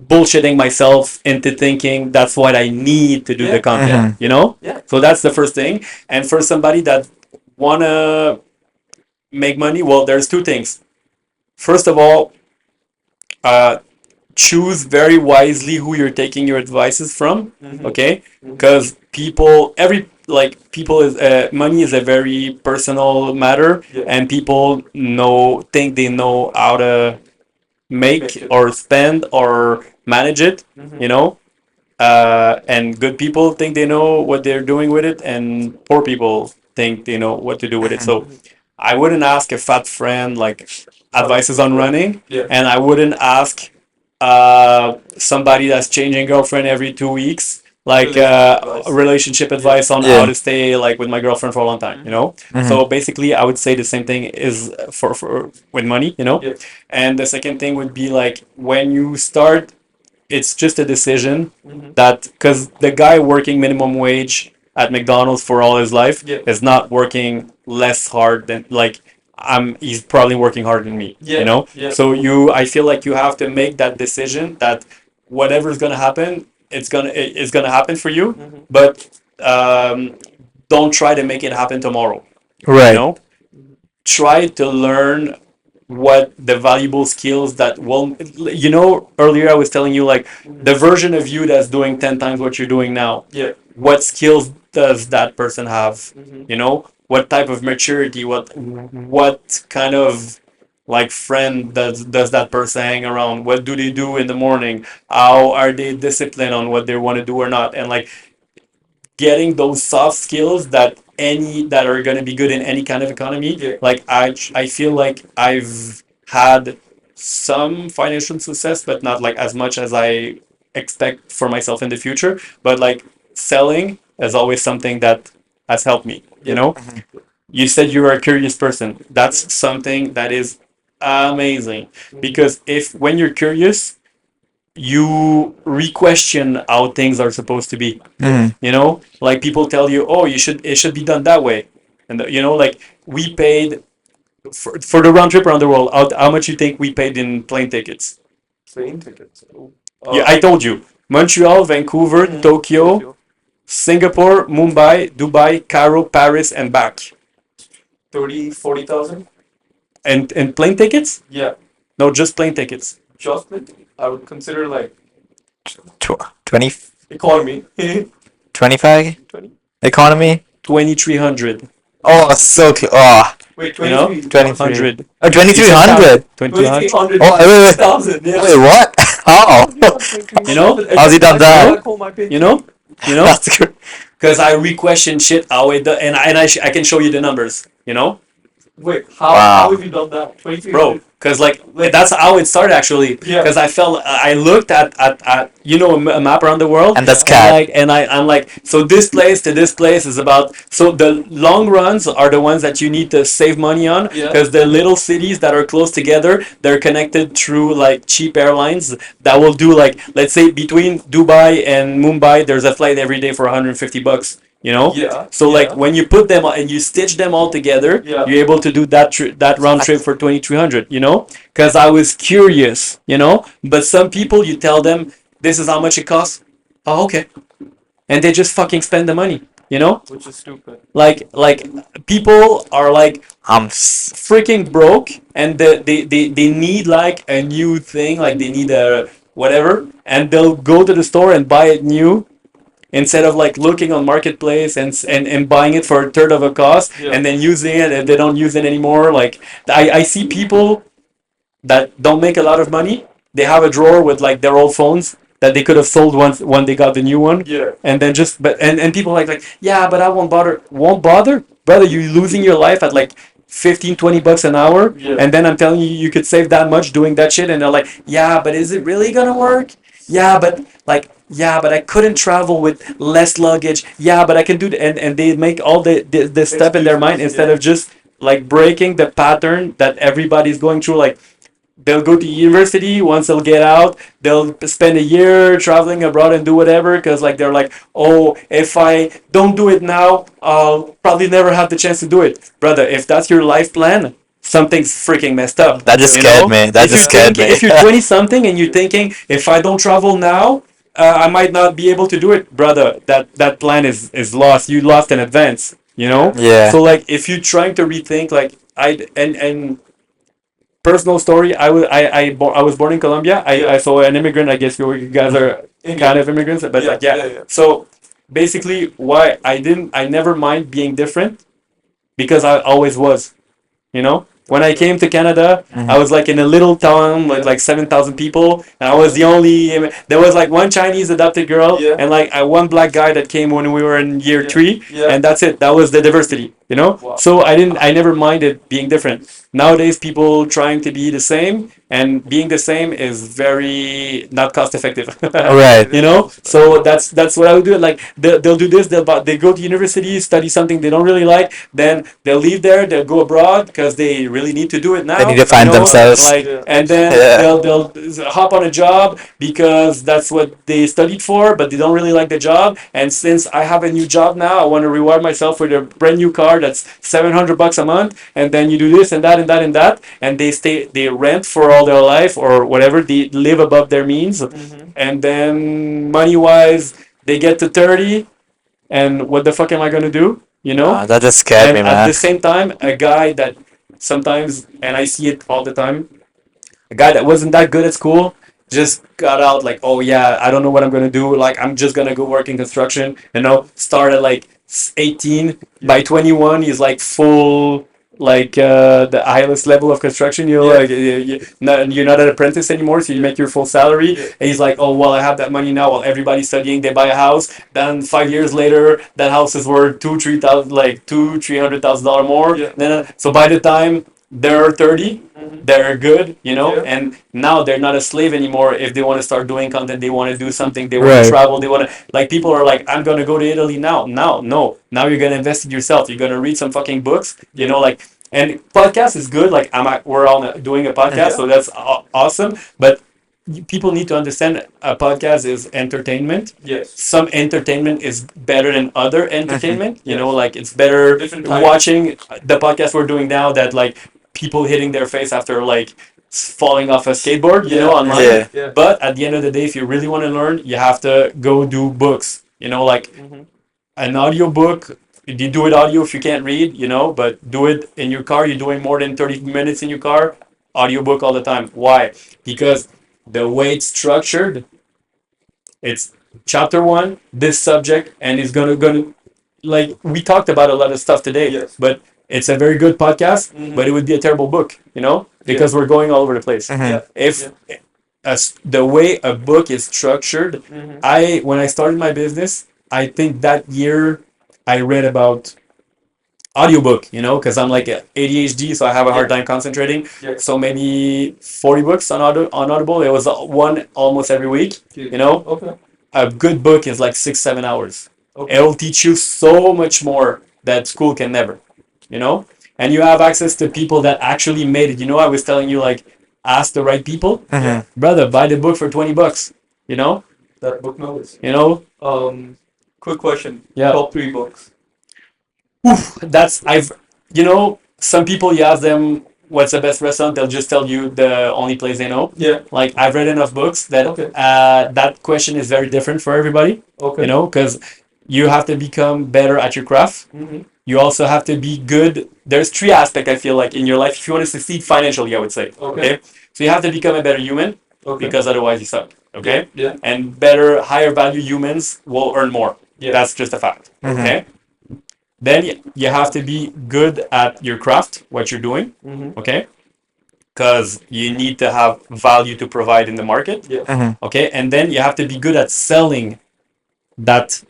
bullshitting myself into thinking that's what I need to do the Yeah. content, you know? Yeah. So that's the first thing. And for somebody that wanna make money, well, there's two things. First of all, uh, choose very wisely who you're taking your advices from. Okay, because people, every like people is money is a very personal matter, Yeah. and people think they know how to Make make it. or spend or manage it. You know, and good people think they know what they're doing with it, and poor people think they know what to do with it. So I wouldn't ask a fat friend like advices on running, Yeah. and I wouldn't ask somebody that's changing girlfriend every 2 weeks like relationship advice on how Yeah. to stay like with my girlfriend for a long time. You know. So basically, I would say the same thing is for with money. You know. Yeah. And the second thing would be like when you start, it's just a decision Mhm. that because the guy working minimum wage at McDonald's for all his life Yeah. is not working less hard than like he's probably working harder than me. Yeah. You know? Yeah. So I feel like you have to make that decision that whatever's gonna happen, it's gonna happen for you, Mhm. but don't try to make it happen tomorrow. You Right. know? Try to learn what the valuable skills that will, you know, earlier I was telling you like the version of you that's doing 10 times what you're doing now, Yeah. what skills does that person have? Mhm. You know, what type of maturity, what kind of like friend does that person hang around, what do they do in the morning, how are they disciplined on what they want to do or not, and like getting those soft skills that are going to be good in any kind of economy. Yeah. Like I feel like I've had some financial success, but not like as much as I expect for myself in the future. But like selling is always something that has helped me. You Yeah. know, you said you're a curious person. That's something that is amazing because if when you're curious, you re-question how things are supposed to be. You know, like people tell you, oh, it should be done that way, and you know, like we paid for the round trip around the world. How much you think we paid in plane tickets? Plane tickets. Oh. Yeah, I told you, Montreal, Vancouver, Tokyo, Singapore, Mumbai, Dubai, Cairo, Paris, and back. 40,000. And plane tickets? Yeah. No, just plane tickets. Just plane ticket. I would consider like 20, economy. 25 20. economy. 2,300. Oh, so close. Oh, Wait, You know, 23. 23. Oh, 2300. 2,300. Oh, wait. 1,000. Yeah. Wait, what? How? You know? How's he done that? You know, you know, That's good. because I re-question shit how it does, I can show you the numbers. You know, Wait, Wow. how have you done that? 23. bro. Because like that's how it started actually. Yeah. Because I looked at you know a map around the world, And that's and cat. like I'm like, so this place to this place is about, so the long runs are the ones that you need to save money on, Yeah. because the little cities that are close together, they're connected through like cheap airlines that will do like, let's say between Dubai and Mumbai there's a flight every day for $150. You know, Yeah. so like Yeah. when you put them and you stitch them all together, Yeah. you're able to do that round trip for 2,300. You know, because I was curious. You know, but some people you tell them this is how much it costs. Oh, okay, and they just fucking spend the money. You know, Which is stupid. like people are like S- freaking broke, and they need like a new thing, like they need a whatever, and they'll go to the store and buy it new instead of like looking on marketplace and buying it for a third of a cost, Yeah. and then using it and they don't use it anymore. Like I see people that don't make a lot of money, they have a drawer with like their old phones that they could have sold once when they got the new one, Yeah. and then just but and people like yeah, but I won't bother, brother. You're losing your life at like 15-20 bucks an hour, Yeah. and then I'm telling you you could save that much doing that shit, and they're like, yeah, but is it really gonna work? Yeah, but like, yeah, but I couldn't travel with less luggage. Yeah, but I can do and they make all the step in their mind Excuses, instead yeah. of just like breaking the pattern that everybody's going through. Like they'll go to university, once they'll get out they'll spend a year traveling abroad and do whatever, because like they're like, oh, if I don't do it now I'll probably never have the chance to do it. Brother, if that's your life plan, something's freaking messed up. That just You scared know, me. That if you just scared think me. if you're 20 something and you're thinking if I don't travel now, I might not be able to do it, brother. That plan is lost. You lost in advance. You know. Yeah. So like if you're trying to rethink, like and personal story. I was born in Colombia. I so an immigrant. I guess you guys are kind of immigrants, but like yeah. So basically, why I never mind being different because I always was. You know, when I came to Canada, I was like in a little town with like 7,000 people, and I was the only. There was like one Chinese adopted girl and like one black guy that came when we were in year three, and that's it. That was the diversity. You know, so I never minded being different. Nowadays, people trying to be the same, and being the same is very not cost effective. Right. You know, so that's what I would do. Like they'll do this. They go to university, study something they don't really like, then they'll leave there. They'll go abroad because they really need to do it They now. need to find You know, themselves. like and then Yeah. they'll hop on a job because that's what they studied for, but they don't really like the job. And since I have a new job now, I want to reward myself with a brand new car that's $700 a month. And then you do this and that and that and that, and they rent for all their life or whatever. They live above their means, and then money wise, they get to 30, and what the fuck am I gonna do? You know? That just scared And me, at man. the same time, a guy that sometimes, and I see it all the time, a guy that wasn't that good at school just got out like, oh yeah, I don't know what I'm gonna do. Like I'm just gonna go work in construction. You know, start at like 18. By 21, he's like full. Like the highest level of construction, like you're not an apprentice anymore, so you make your full salary. And he's like, oh well, I have that money now. While everybody's studying, they buy a house. Then 5 years later, that house is worth $200,000 more. Then so by the time they're 30, they're good, you know, and now they're not a slave anymore. If they want to start doing content, they want to do something, they want to Right. travel, they want to, like, people are like, I'm gonna go to Italy now. No, now you're gonna invest in yourself. You're gonna read some fucking books, you know, like, and podcast is good. Like we're all doing a podcast, so that's awesome. But people need to understand a podcast is entertainment. Some entertainment is better than other entertainment. You know, like it's better watching the podcast we're doing now that like people hitting their face after like falling off a skateboard, you know, online. Yeah. But at the end of the day, if you really want to learn, you have to go do books. You know, like an audio book. You do it audio if you can't read, you know, but do it in your car. You're doing more than 30 minutes in your car. Audiobook all the time. Why? Because the way it's structured, it's chapter one, this subject, and it's gonna like we talked about a lot of stuff today, but it's a very good podcast, but it would be a terrible book, you know, because we're going all over the place. If as the way a book is structured, I when I started my business, I think that year I read about audiobook, you know, because I'm like a ADHD, so I have a hard time concentrating. So maybe 40 books on Audible. It was one almost every week, you know. A good book is like 6-7 hours. It will teach you so much more that school can never, you know. And you have access to people that actually made it. You know, I was telling you like, ask the right people, brother. Buy the book for $20. You know, That book knows. you know. Quick question. Yeah. Top three books. That's I've you know some people you ask them what's the best restaurant, they'll just tell you the only place they know. Like I've read enough books that that question is very different for everybody. You know, because you have to become better at your craft. You also have to be good. There's three aspects I feel like in your life if you want to succeed financially. I would say. Okay. So you have to become a better human because otherwise you suck. Okay. And better, higher value humans will earn more. That's just a fact. Okay. Then you have to be good at your craft, what you're doing, okay? Because you need to have value to provide in the market, okay? And then you have to be good at selling that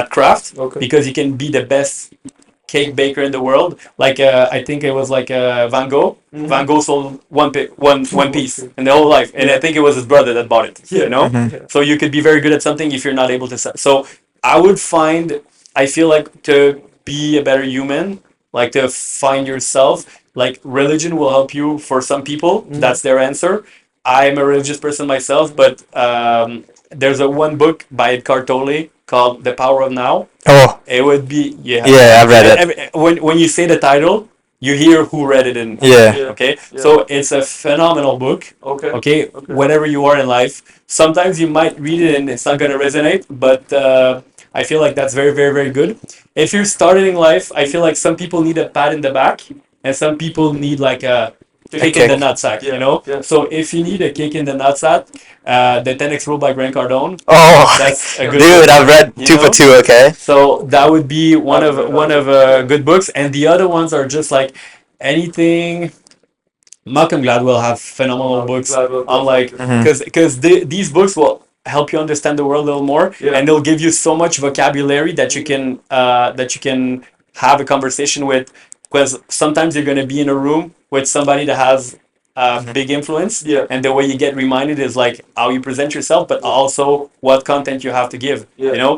craft, because you can be the best cake baker in the world. Like I think it was like Van Gogh. Van Gogh sold one piece in the whole life, and I think it was his brother that bought it. You know, so you could be very good at something if you're not able to sell. So I would find. I feel like to be a better human, like to find yourself, like religion will help you for some people. That's their answer. I'm a religious person myself, but there's a one book by Eckhart Tolle called The Power of Now. Oh. It would be Yeah, I've read it. when you say the title, you hear who read it in. Yeah. Okay, so it's a phenomenal book. Okay, whenever you are in life, sometimes you might read it and it's not going to resonate, but I feel like that's very, very, very good. If you're starting in life, I feel like some people need a pat in the back, and some people need like a kick in the kick. nutsack. You know, so if you need a kick in the nutsack, the 10x rule by Grant Cardone, Oh, that's a good dude, book. I've read You two for know, two. Okay. so that would be one of good books, and the other ones are just like anything. Malcolm Gladwell have phenomenal books on like Mhm. because these books will help you understand the world a little more, and they'll give you so much vocabulary that you can have a conversation with. Because sometimes you're going to be in a room with somebody that has a big influence, and the way you get reminded is like how you present yourself, but also what content you have to give. You know,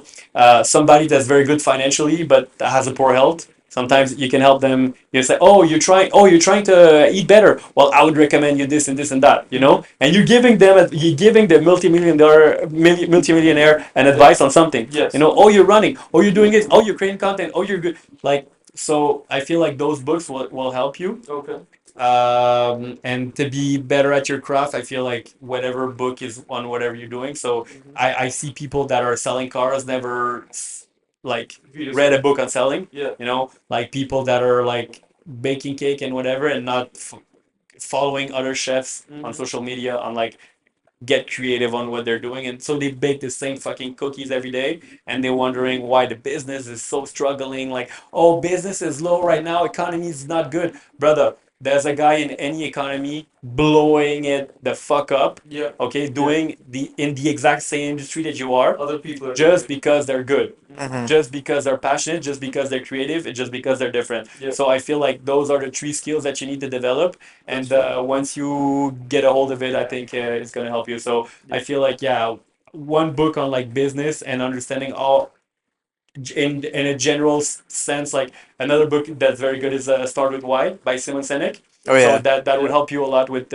somebody that's very good financially but has a poor health. Sometimes you can help them. You say, "Oh, you're trying. Oh, you're trying to eat better. Well, I would recommend you this and this and that." You know, and you're giving the multimillionaire an advice on something. You know, oh, you're running. Oh, you're doing this. Oh, you're creating content. Oh, you're good. Like so, I feel like those books will help you. And to be better at your craft, I feel like whatever book is on whatever you're doing. So I see people that are selling cars never like read a book on selling. You know, like people that are like baking cake and whatever, and not following other chefs on social media on like get creative on what they're doing, and so they bake the same fucking cookies every day, and they're wondering why the business is so struggling. Like, oh, business is low right now, economy is not good, brother. There's a guy in any economy blowing it the fuck up. Okay, doing the in the exact same industry that you are, just because they're good, Mhm. just because they're passionate, just because they're creative, and just because they're different. So I feel like those are the three skills that you need to develop, and once you get a hold of it, I think it's going to help you. So I feel like, yeah, one book on like business and understanding all in a general sense. Like another book that's very good is Start with Why by Simon Sinek. Oh So yeah. that would help you a lot with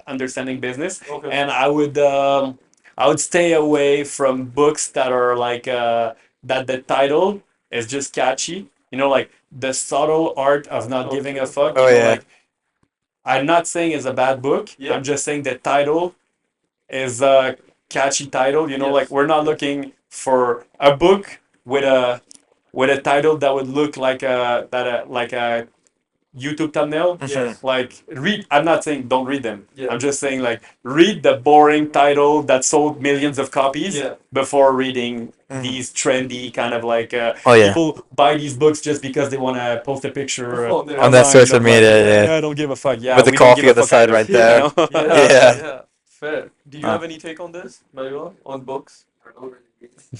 understanding business. And I would stay away from books that are like that the title is just catchy. You know, like The Subtle Art of Not Giving a Fuck. Oh You know, yeah. like I'm not saying it's a bad book. I'm just saying the title is a catchy title. You know, like we're not looking for a book with a title that would look like a YouTube thumbnail. Like read. I'm not saying don't read them. I'm just saying like read the boring title that sold millions of copies before reading these trendy kind of like Oh yeah. people buy these books just because they want to post a picture On that online social of like media, yeah. I don't give a fuck. Yeah, With the we don't give coffee a on the fuck side either. right You there. know? Yeah. Fair. Do you Huh. have any take on this, Manuel, on books?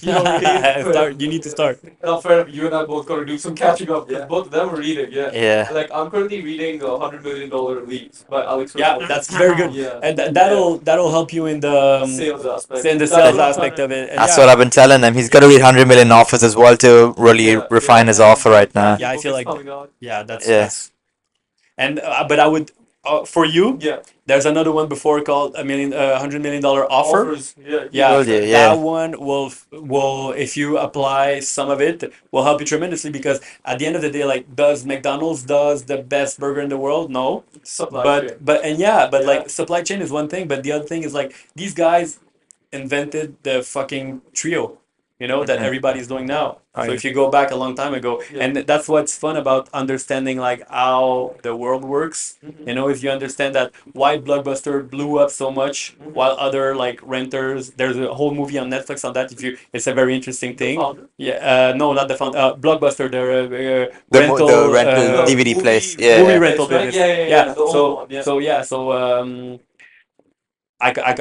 You don't read? Start. You need to start. No, fair enough. You and I both got to do some catching up. Yeah. Both of them are reading, yeah. Yeah. Like, I'm currently reading $100 Million Leads by Alex Yeah, Raposo. that's very good, Yeah. and that'll help you in the Sales aspect. in the That's sales what I'm aspect trying of to. it. And That's what yeah, I've been telling him. He's got to read 100 million offers as well to really Yeah, refine his and offer right now. yeah, I book feel is like coming out. yeah, that's Yeah. that's and but I would for you. Yeah. There's another one before called $100 million offer. Offers. Yeah. He Yeah, Told does you, that. yeah. that one will if you apply some of it will help you tremendously because at the end of the day, like, does McDonald's does the best burger in the world? No, Supply chain. but Yeah. like supply chain is one thing, but the other thing is like these guys invented the fucking trio, that Mhm. everybody's doing now. Oh, So yeah. if you go back a long time ago, Yeah. and that's what's fun about understanding like how the world works. If you understand that why Blockbuster blew up so much while other like renters, there's a whole movie on Netflix on that. If you, it's a very interesting The thing. founder. Yeah, no, not the found. Blockbuster, the The rental rental The DVD place. movie Yeah, movie yeah. rental place, right? business. Yeah, yeah, yeah. Yeah. The old one. Yeah.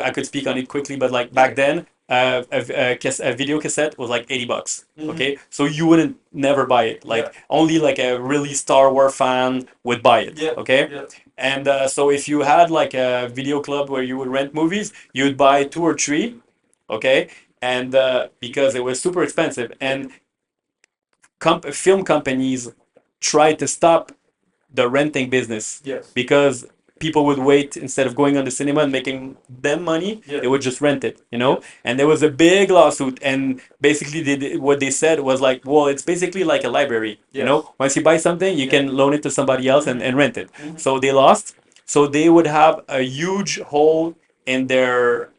I could speak on it quickly, but like back then, a video cassette was like $80. Okay, so you wouldn't never buy it. Like only like a really Star Wars fan would buy it. Yeah. Okay, Yeah. and so if you had like a video club where you would rent movies, you'd buy two or three. Okay, and because it was super expensive, and film companies tried to stop the renting business Yes. because people would wait instead of going on the cinema and making them money, Yeah. they would just rent it, you know. And there was a big lawsuit, and basically what they said was like, well, it's basically like a library, you Yes. know. Once you buy something, you can loan it to somebody else and rent it. Mhm. So they lost. So they would have a huge hole in their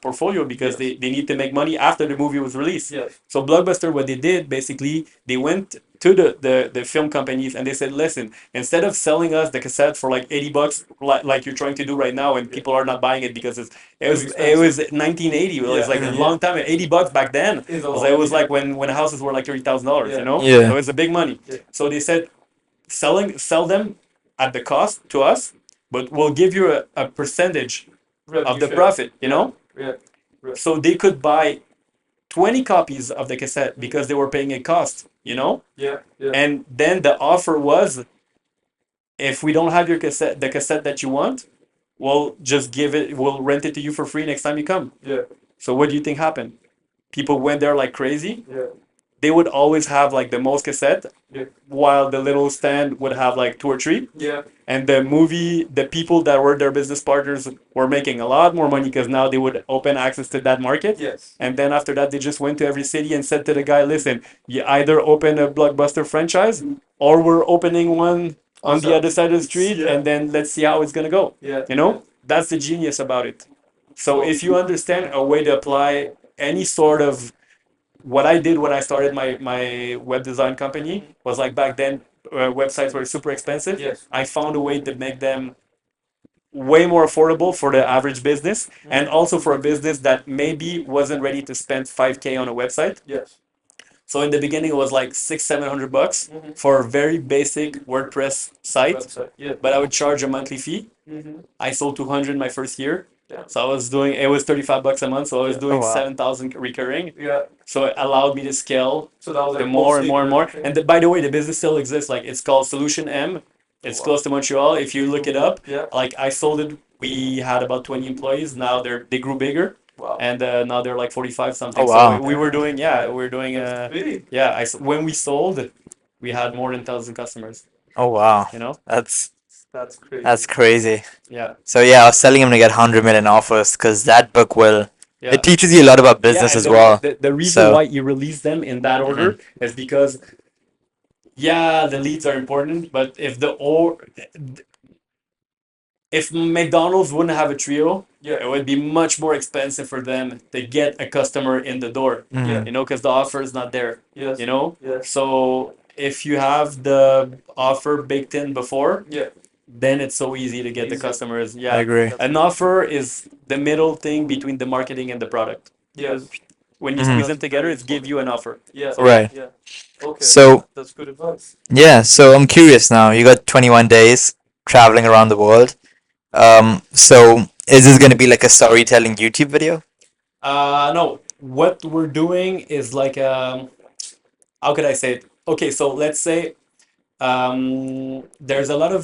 portfolio because Yes. they need to make money after the movie was released. Yes. So Blockbuster, what they did basically, they went to the film companies and they said, listen, instead of selling us the cassette for like $80, like you're trying to do right now, and people are not buying it because it was 1980. It was Yeah. like a Mhm. long time. $80 back then. Is It was like when houses were like $30,000. Yeah. You know, Yeah. it was a big money. Yeah. So they said, sell them at the cost to us, but we'll give you a percentage of the profit. You know, Yeah. so they could buy 20 copies of the cassette because they were paying a cost, you know? Yeah. Yeah. And then the offer was, if we don't have your cassette, the cassette that you want, we'll just we'll rent it to you for free next time you come. Yeah. So what do you think happened? People went there like crazy. Yeah. They would always have like the most cassette, Yeah. while the little stand would have like two or three. Yeah. And the people that were their business partners were making a lot more money because now they would open access to that market. Yes. And then after that, they just went to every city and said to the guy, listen, you either open a Blockbuster franchise or we're opening one on the other side of the street, Yeah. and then let's see how it's going to go. Yeah. You know, that's the genius about it. So if you understand a way to apply any sort of what I did when I started my web design company was like back then websites were super expensive. Yes. I found a way to make them way more affordable for the average business and also for a business that maybe wasn't ready to spend 5K on a website. Yes. So in the beginning it was like $600-700 for a very basic WordPress site, Website. Yeah. but I would charge a monthly fee. Mm-hmm. I sold 200 my first year. Yeah. So I was doing it was $35 a month, so I was Yeah. doing Oh, wow. 7,000 recurring. Yeah. So it allowed me to scale So that was the like more and mostly more and more. recurring. And by the way, the business still exists. Like it's called Solution M. It's Wow. close to Montreal. If you look it up, Yeah. like I sold it. We had about 20 employees. Now they grew bigger, Wow. and now they're like 45 something. Oh, wow. So we were doing we were doing That's big. yeah. When we sold, we had more than 1,000 customers. Oh wow. You know, That's That's crazy. that's crazy. yeah, So yeah, I was telling him to get 100 million offers because that book will. yeah. It teaches you a lot about business and as well. The reason So- why you release them in that order is because, yeah, the leads are important, but if McDonald's wouldn't have a trio, Yeah. it would be much more expensive for them to get a customer in the door. Mhm. You know, because the offer is not there. Yes. You know, Yes. so if you have the offer baked in before, Yeah. then it's so easy to get the Easy. customers. I Yeah, agree. an offer is the middle thing between the marketing and the product. Yes. When you Mhm. squeeze them together, it's give you an offer. Yeah. Right. Yeah. Okay. So That's good advice. yeah, so I'm curious now. You got 21 days traveling around the world. So is this gonna be like a storytelling YouTube video? No, what we're doing is like how could I say it? Okay, so let's say there's a lot of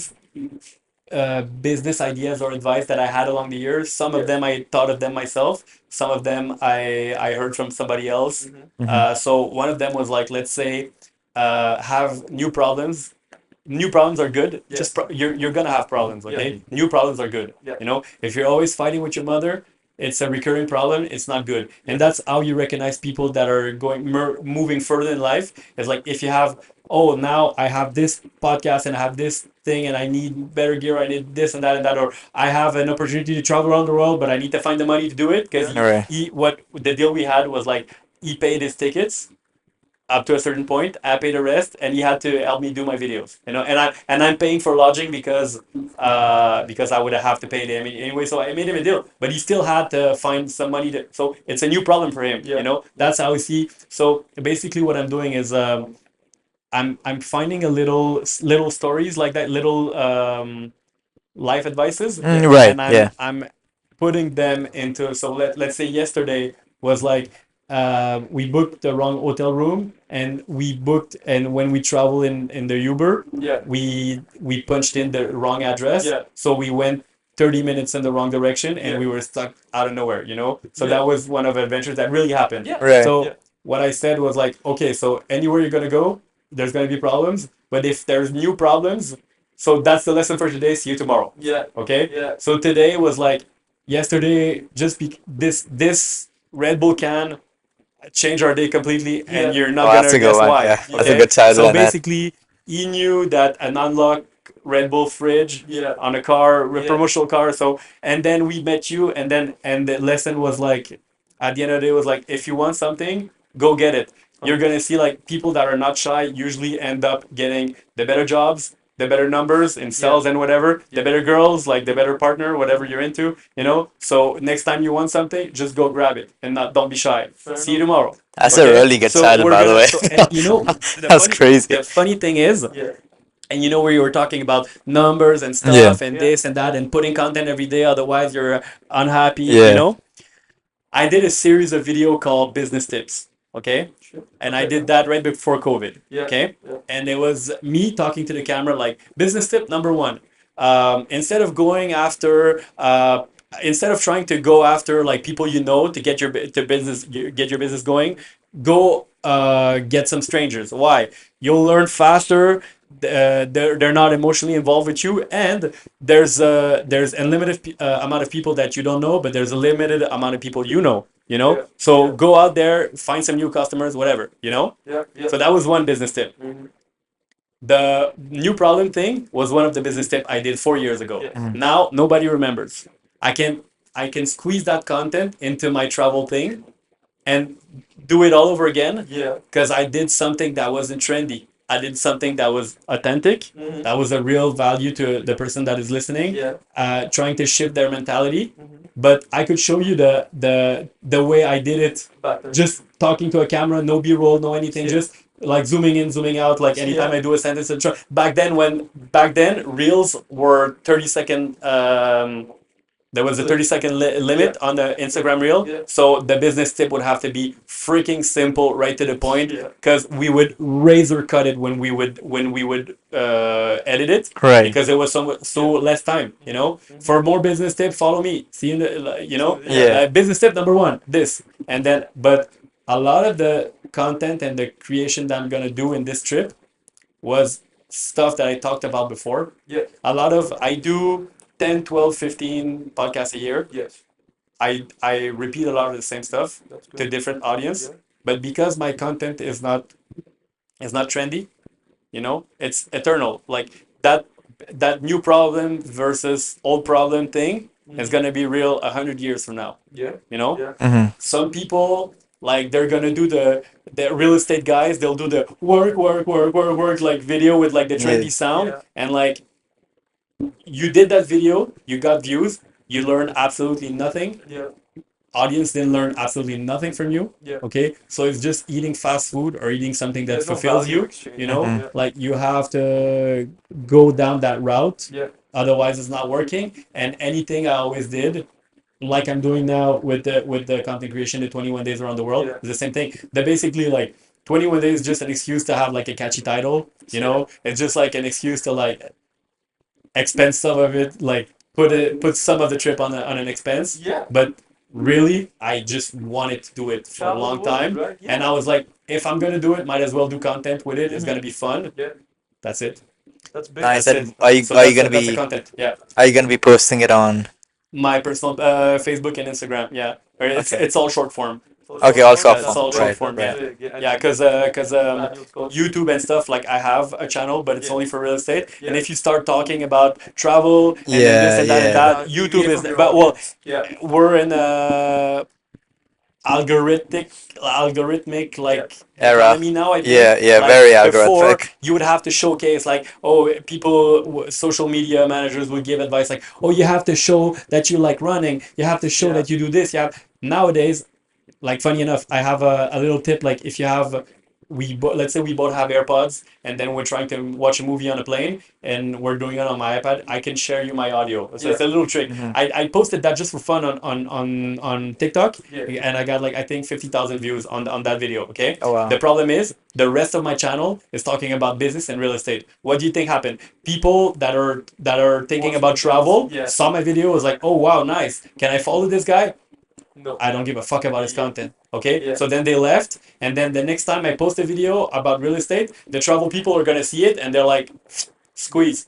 business ideas or advice that I had along the years. Some of them I thought of them myself. Some of them I heard from somebody else. So one of them was like, let's say, have new problems. New problems are good. Yes. Just you're gonna have problems. Okay, new problems are good. Yeah. You know, if you're always fighting with your mother, it's a recurring problem. It's not good, and that's how you recognize people that are moving further in life. It's like if you have, oh, now I have this podcast and I have this thing and I need better gear. I need this and that, or I have an opportunity to travel around the world, but I need to find the money to do it because Yeah. Right. what the deal we had was like he paid his tickets up to a certain point. I paid the rest, and he had to help me do my videos. You know, and I'm paying for lodging because I would have to pay him anyway. So I made him a deal, but he still had to find some money. So it's a new problem for him. Yeah. You know, that's how I see. So basically, what I'm doing is I'm finding a little stories like that, little life advices, Right. and Yeah. I'm putting them into. So let's say yesterday was like we booked the wrong hotel room, and when we travel in the Uber, Yeah. we punched in the wrong address. Yeah. So we went 30 minutes in the wrong direction, and Yeah. we were stuck out of nowhere. You know, so Yeah. that was one of the adventures that really happened. Yeah. Right. So Yeah. what I said was like, okay, so anywhere you're gonna go, there's gonna be problems, but if there's new problems, So that's the lesson for today. See you tomorrow. Yeah. Okay. Yeah. So today was like yesterday. Just this Red Bull can change our day completely, and Yeah. you're Oh, not that's gonna a good guess one. why. Yeah, that's a Okay. good title So on that. basically, he knew that an unlock Red Bull fridge Yeah. on a car, a Yeah. promotional car. So and then we met you, and the lesson was like, at the end of the day, was like, if you want something, go get it. You're gonna see like people that are not shy usually end up getting the better jobs, the better numbers in sales and whatever, the better girls, like the better partner, whatever you're into, you know. So next time you want something, just go grab it and not don't be shy. See you tomorrow. That's a Okay, really good so title, we're by the gonna way. so and you know That's crazy. the funny thing is, Yeah. and you know where you were talking about numbers and Yeah. stuff and this and that and putting content every day, otherwise you're unhappy, you Yeah. know. I did a series of video called Business Tips, okay? And I did that right before COVID, Yeah. okay? Yeah. And it was me talking to the camera like, business tip number one, instead of going after, instead of trying to go after like people you know to get your to business, get your business going, go get some strangers. Why? You'll learn faster. They're not emotionally involved with you, and there's unlimited amount of people that you don't know, but there's a limited amount of people you know. You know, Yeah. so Yeah. go out there, find some new customers, whatever. You know. Yeah. Yeah. So that was one business tip. Mhm. The new problem thing was one of the business tip I did 4 years ago. Yeah. Now nobody remembers. I can squeeze that content into my travel thing and do it all over again Yeah. because I did something that wasn't trendy. I did something that was authentic. Mhm. That was a real value to the person that is listening. Yeah. Trying to shift their mentality. Mhm. But I could show you the way I did it. Back then. Just talking to a camera, no B-roll, no anything. Yeah. Just like zooming in, zooming out. Like anytime Yeah. I do a sentence, back then reels were 30-second. There was a 30-second limit on the Instagram reel. Yeah. So the business tip would have to be freaking simple, right to the point, Yeah. because we would razor cut it when we would edit it, Right. because it was so less time, you know. For more business tip, follow me. See you in the, you know, Yeah. business tip number one, this, and then, but a lot of the content and the creation that I'm gonna do in this trip was stuff that I talked about before. Yeah. A lot of I do 10, 12, 15 podcasts a year. Yes. I repeat a lot of the same stuff That's good. to different audience, Yeah. but because my content is not trendy, you know, it's eternal. Like that new problem versus old problem thing is gonna be real 100 years from now. Yeah. You know, Yeah. Hmm. some people like they're gonna do the real estate guys. They'll do the work like video with like the trendy Yeah. sound, Yeah. and like you did that video, you got views, you learned absolutely nothing. Yeah. Audience didn't learn absolutely nothing from you. Yeah. Okay, so it's just eating fast food or eating something that There's no fulfills value you. exchange. You know, Mhm. Yeah. like you have to go down that route. Yeah. Otherwise, it's not working. And anything I always did, like I'm doing now with the content creation, the 21 days around the world, Yeah. is the same thing. They're basically like 21 days is just an excuse to have like a catchy title. You know, it's just like an excuse to like expense some of it, like put some of the trip on an expense. Yeah. But really, I just wanted to do it for a Travel long the world, time, right? Yeah. and I was like, if I'm gonna do it, might as well do content with it. It's gonna be fun. Yeah. That's it. That's big. Nice. That's And it. are you So are you gonna that's the be content. Yeah, posting it on? my personal Facebook and Instagram. Yeah, or Okay. it's all short form. Okay, all short It's form. all short Right, form. right. Yeah. Yeah, because YouTube and stuff, like I have a channel, but it's Yeah. only for real estate. And Yeah. if you start talking about travel and then Yeah, this and that and yeah. that, YouTube is. But well, we're in a algorithmic like Era. economy now. I think. Yeah, yeah, Like, very before, algorithmic. you would have to showcase like, oh, social media managers would give advice like, oh, you have to show that you like running. You have to show Yeah. that you do this. Nowadays, like funny enough, I have a little tip. Like if you have, let's say we both have AirPods, and then we're trying to watch a movie on a plane, and we're doing it on my iPad. I can share you my audio. So it's a little trick. Mhm. I posted that just for fun on TikTok, Yeah. and I got like I think 50,000 views on that video. Okay. Oh wow. The problem is the rest of my channel is talking about business and real estate. What do you think happened? People that are thinking about travel Yeah. saw my video, was like, oh wow, nice. Can I follow this guy? No. I don't give a fuck about his content. Okay, Yeah. so then they left, and then the next time I post a video about real estate, the travel people are gonna see it, and they're like, squeeze,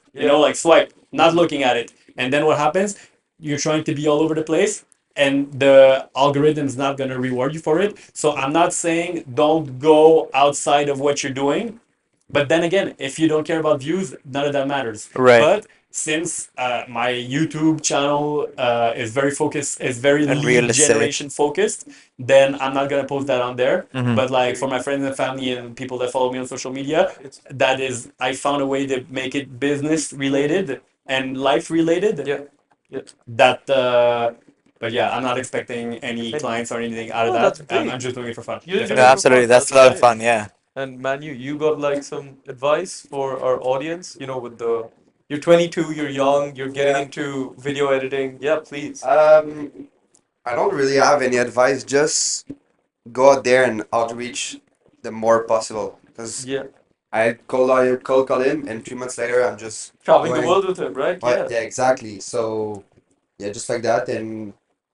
like swipe, not looking at it. And then what happens? You're trying to be all over the place, and the algorithm's not going to reward you for it. So I'm not saying don't go outside of what you're doing, but then again, if you don't care about views, none of that matters. Right. But since my YouTube channel is very focused, is very And lead realistic. generation focused, then I'm not gonna post that on there. Mhm. But like for my friends and family and people that follow me on social media, that is, I found a way to make it business related and life related. Yeah. Yeah. That. But yeah, I'm not expecting any clients or anything out of Oh, that. that's great. I'm just doing it for fun. You're doing No, it for absolutely. fun. That's a That's lot of great. fun. Yeah. And Manu, you got like some advice for our audience, with the you're 22, you're young, you're getting into video editing. Yeah, please. I don't really have any advice. Just go out there and outreach the more possible. Because Yeah. I cold call him, and 3 months later, I'm just Traveling the going. world with him, right? But yeah, exactly. So yeah, just like that, and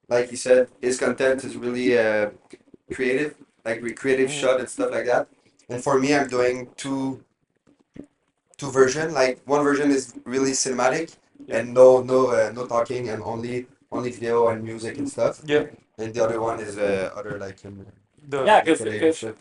like you said, his content is really creative, like creative shot and stuff like that. And for me, I'm doing two version. Like one version is really cinematic Yeah. and no talking and only video and music and stuff. Yeah. And the other one is other like The Yeah, because creative shit.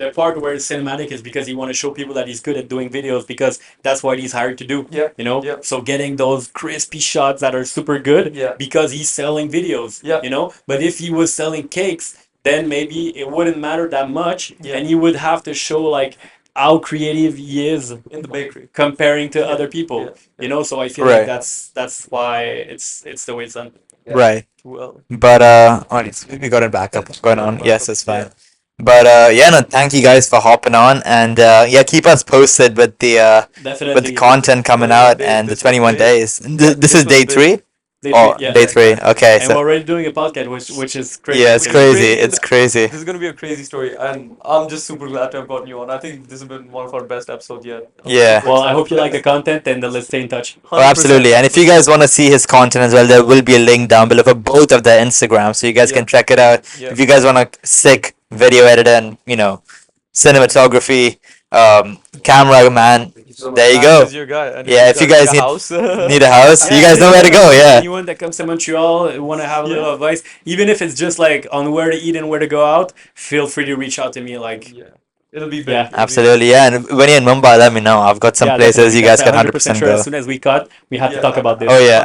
the part where it's cinematic is because he want to show people that he's good at doing videos because that's what he's hired to do. Yeah. Yeah. So getting those crispy shots that are super good Yeah. because he's selling videos. Yeah. But if he was selling cakes, then maybe it wouldn't matter that much, Yeah. and he would have to show like how creative he is In the bakery. comparing to Yeah. other people. Yeah. So I feel Right. like that's why it's the way it's done. Yeah. Right. Well. But we got a backup going on. Backup, Yes, it's fine. yeah. But yeah, no, thank you guys for hopping on, and yeah, keep us posted with the Definitely. content coming 21 out days, and the this was 21 big. days. This This is was day big. three. Day Oh, three, yeah. day three. Okay, And we're so already doing a podcast, which is crazy. yeah, it's Which is crazy. crazy, It's and crazy. This is going to be a crazy story, and I'm just super glad to have gotten you on. I think this has been one of our best episodes yet. I'm Yeah. super Well, I excited hope you for like the this. content, and let's stay in touch. Oh, absolutely. And if you guys want to see his content as well, there will be a link down below for both of their Instagrams, so you guys Yeah. can check it out. Yeah. If you guys want a sick video editor and cinematography, cameraman, there you Max go. is your guy, and Yeah, if you guys need need- a house, Need a house? You guys know where to go. Yeah. Anyone that comes to Montreal want to have a little Yeah. advice, even if it's just like on where to eat and where to go out, feel free to reach out to me. Like, yeah, it'll be big. Yeah. It'll be Absolutely, yeah. And when you're in Mumbai, let me know. I've got some yeah, places definitely, you guys can definitely, 100% sure. go. As soon as we cut, we have to Yeah. talk about this. Oh yeah,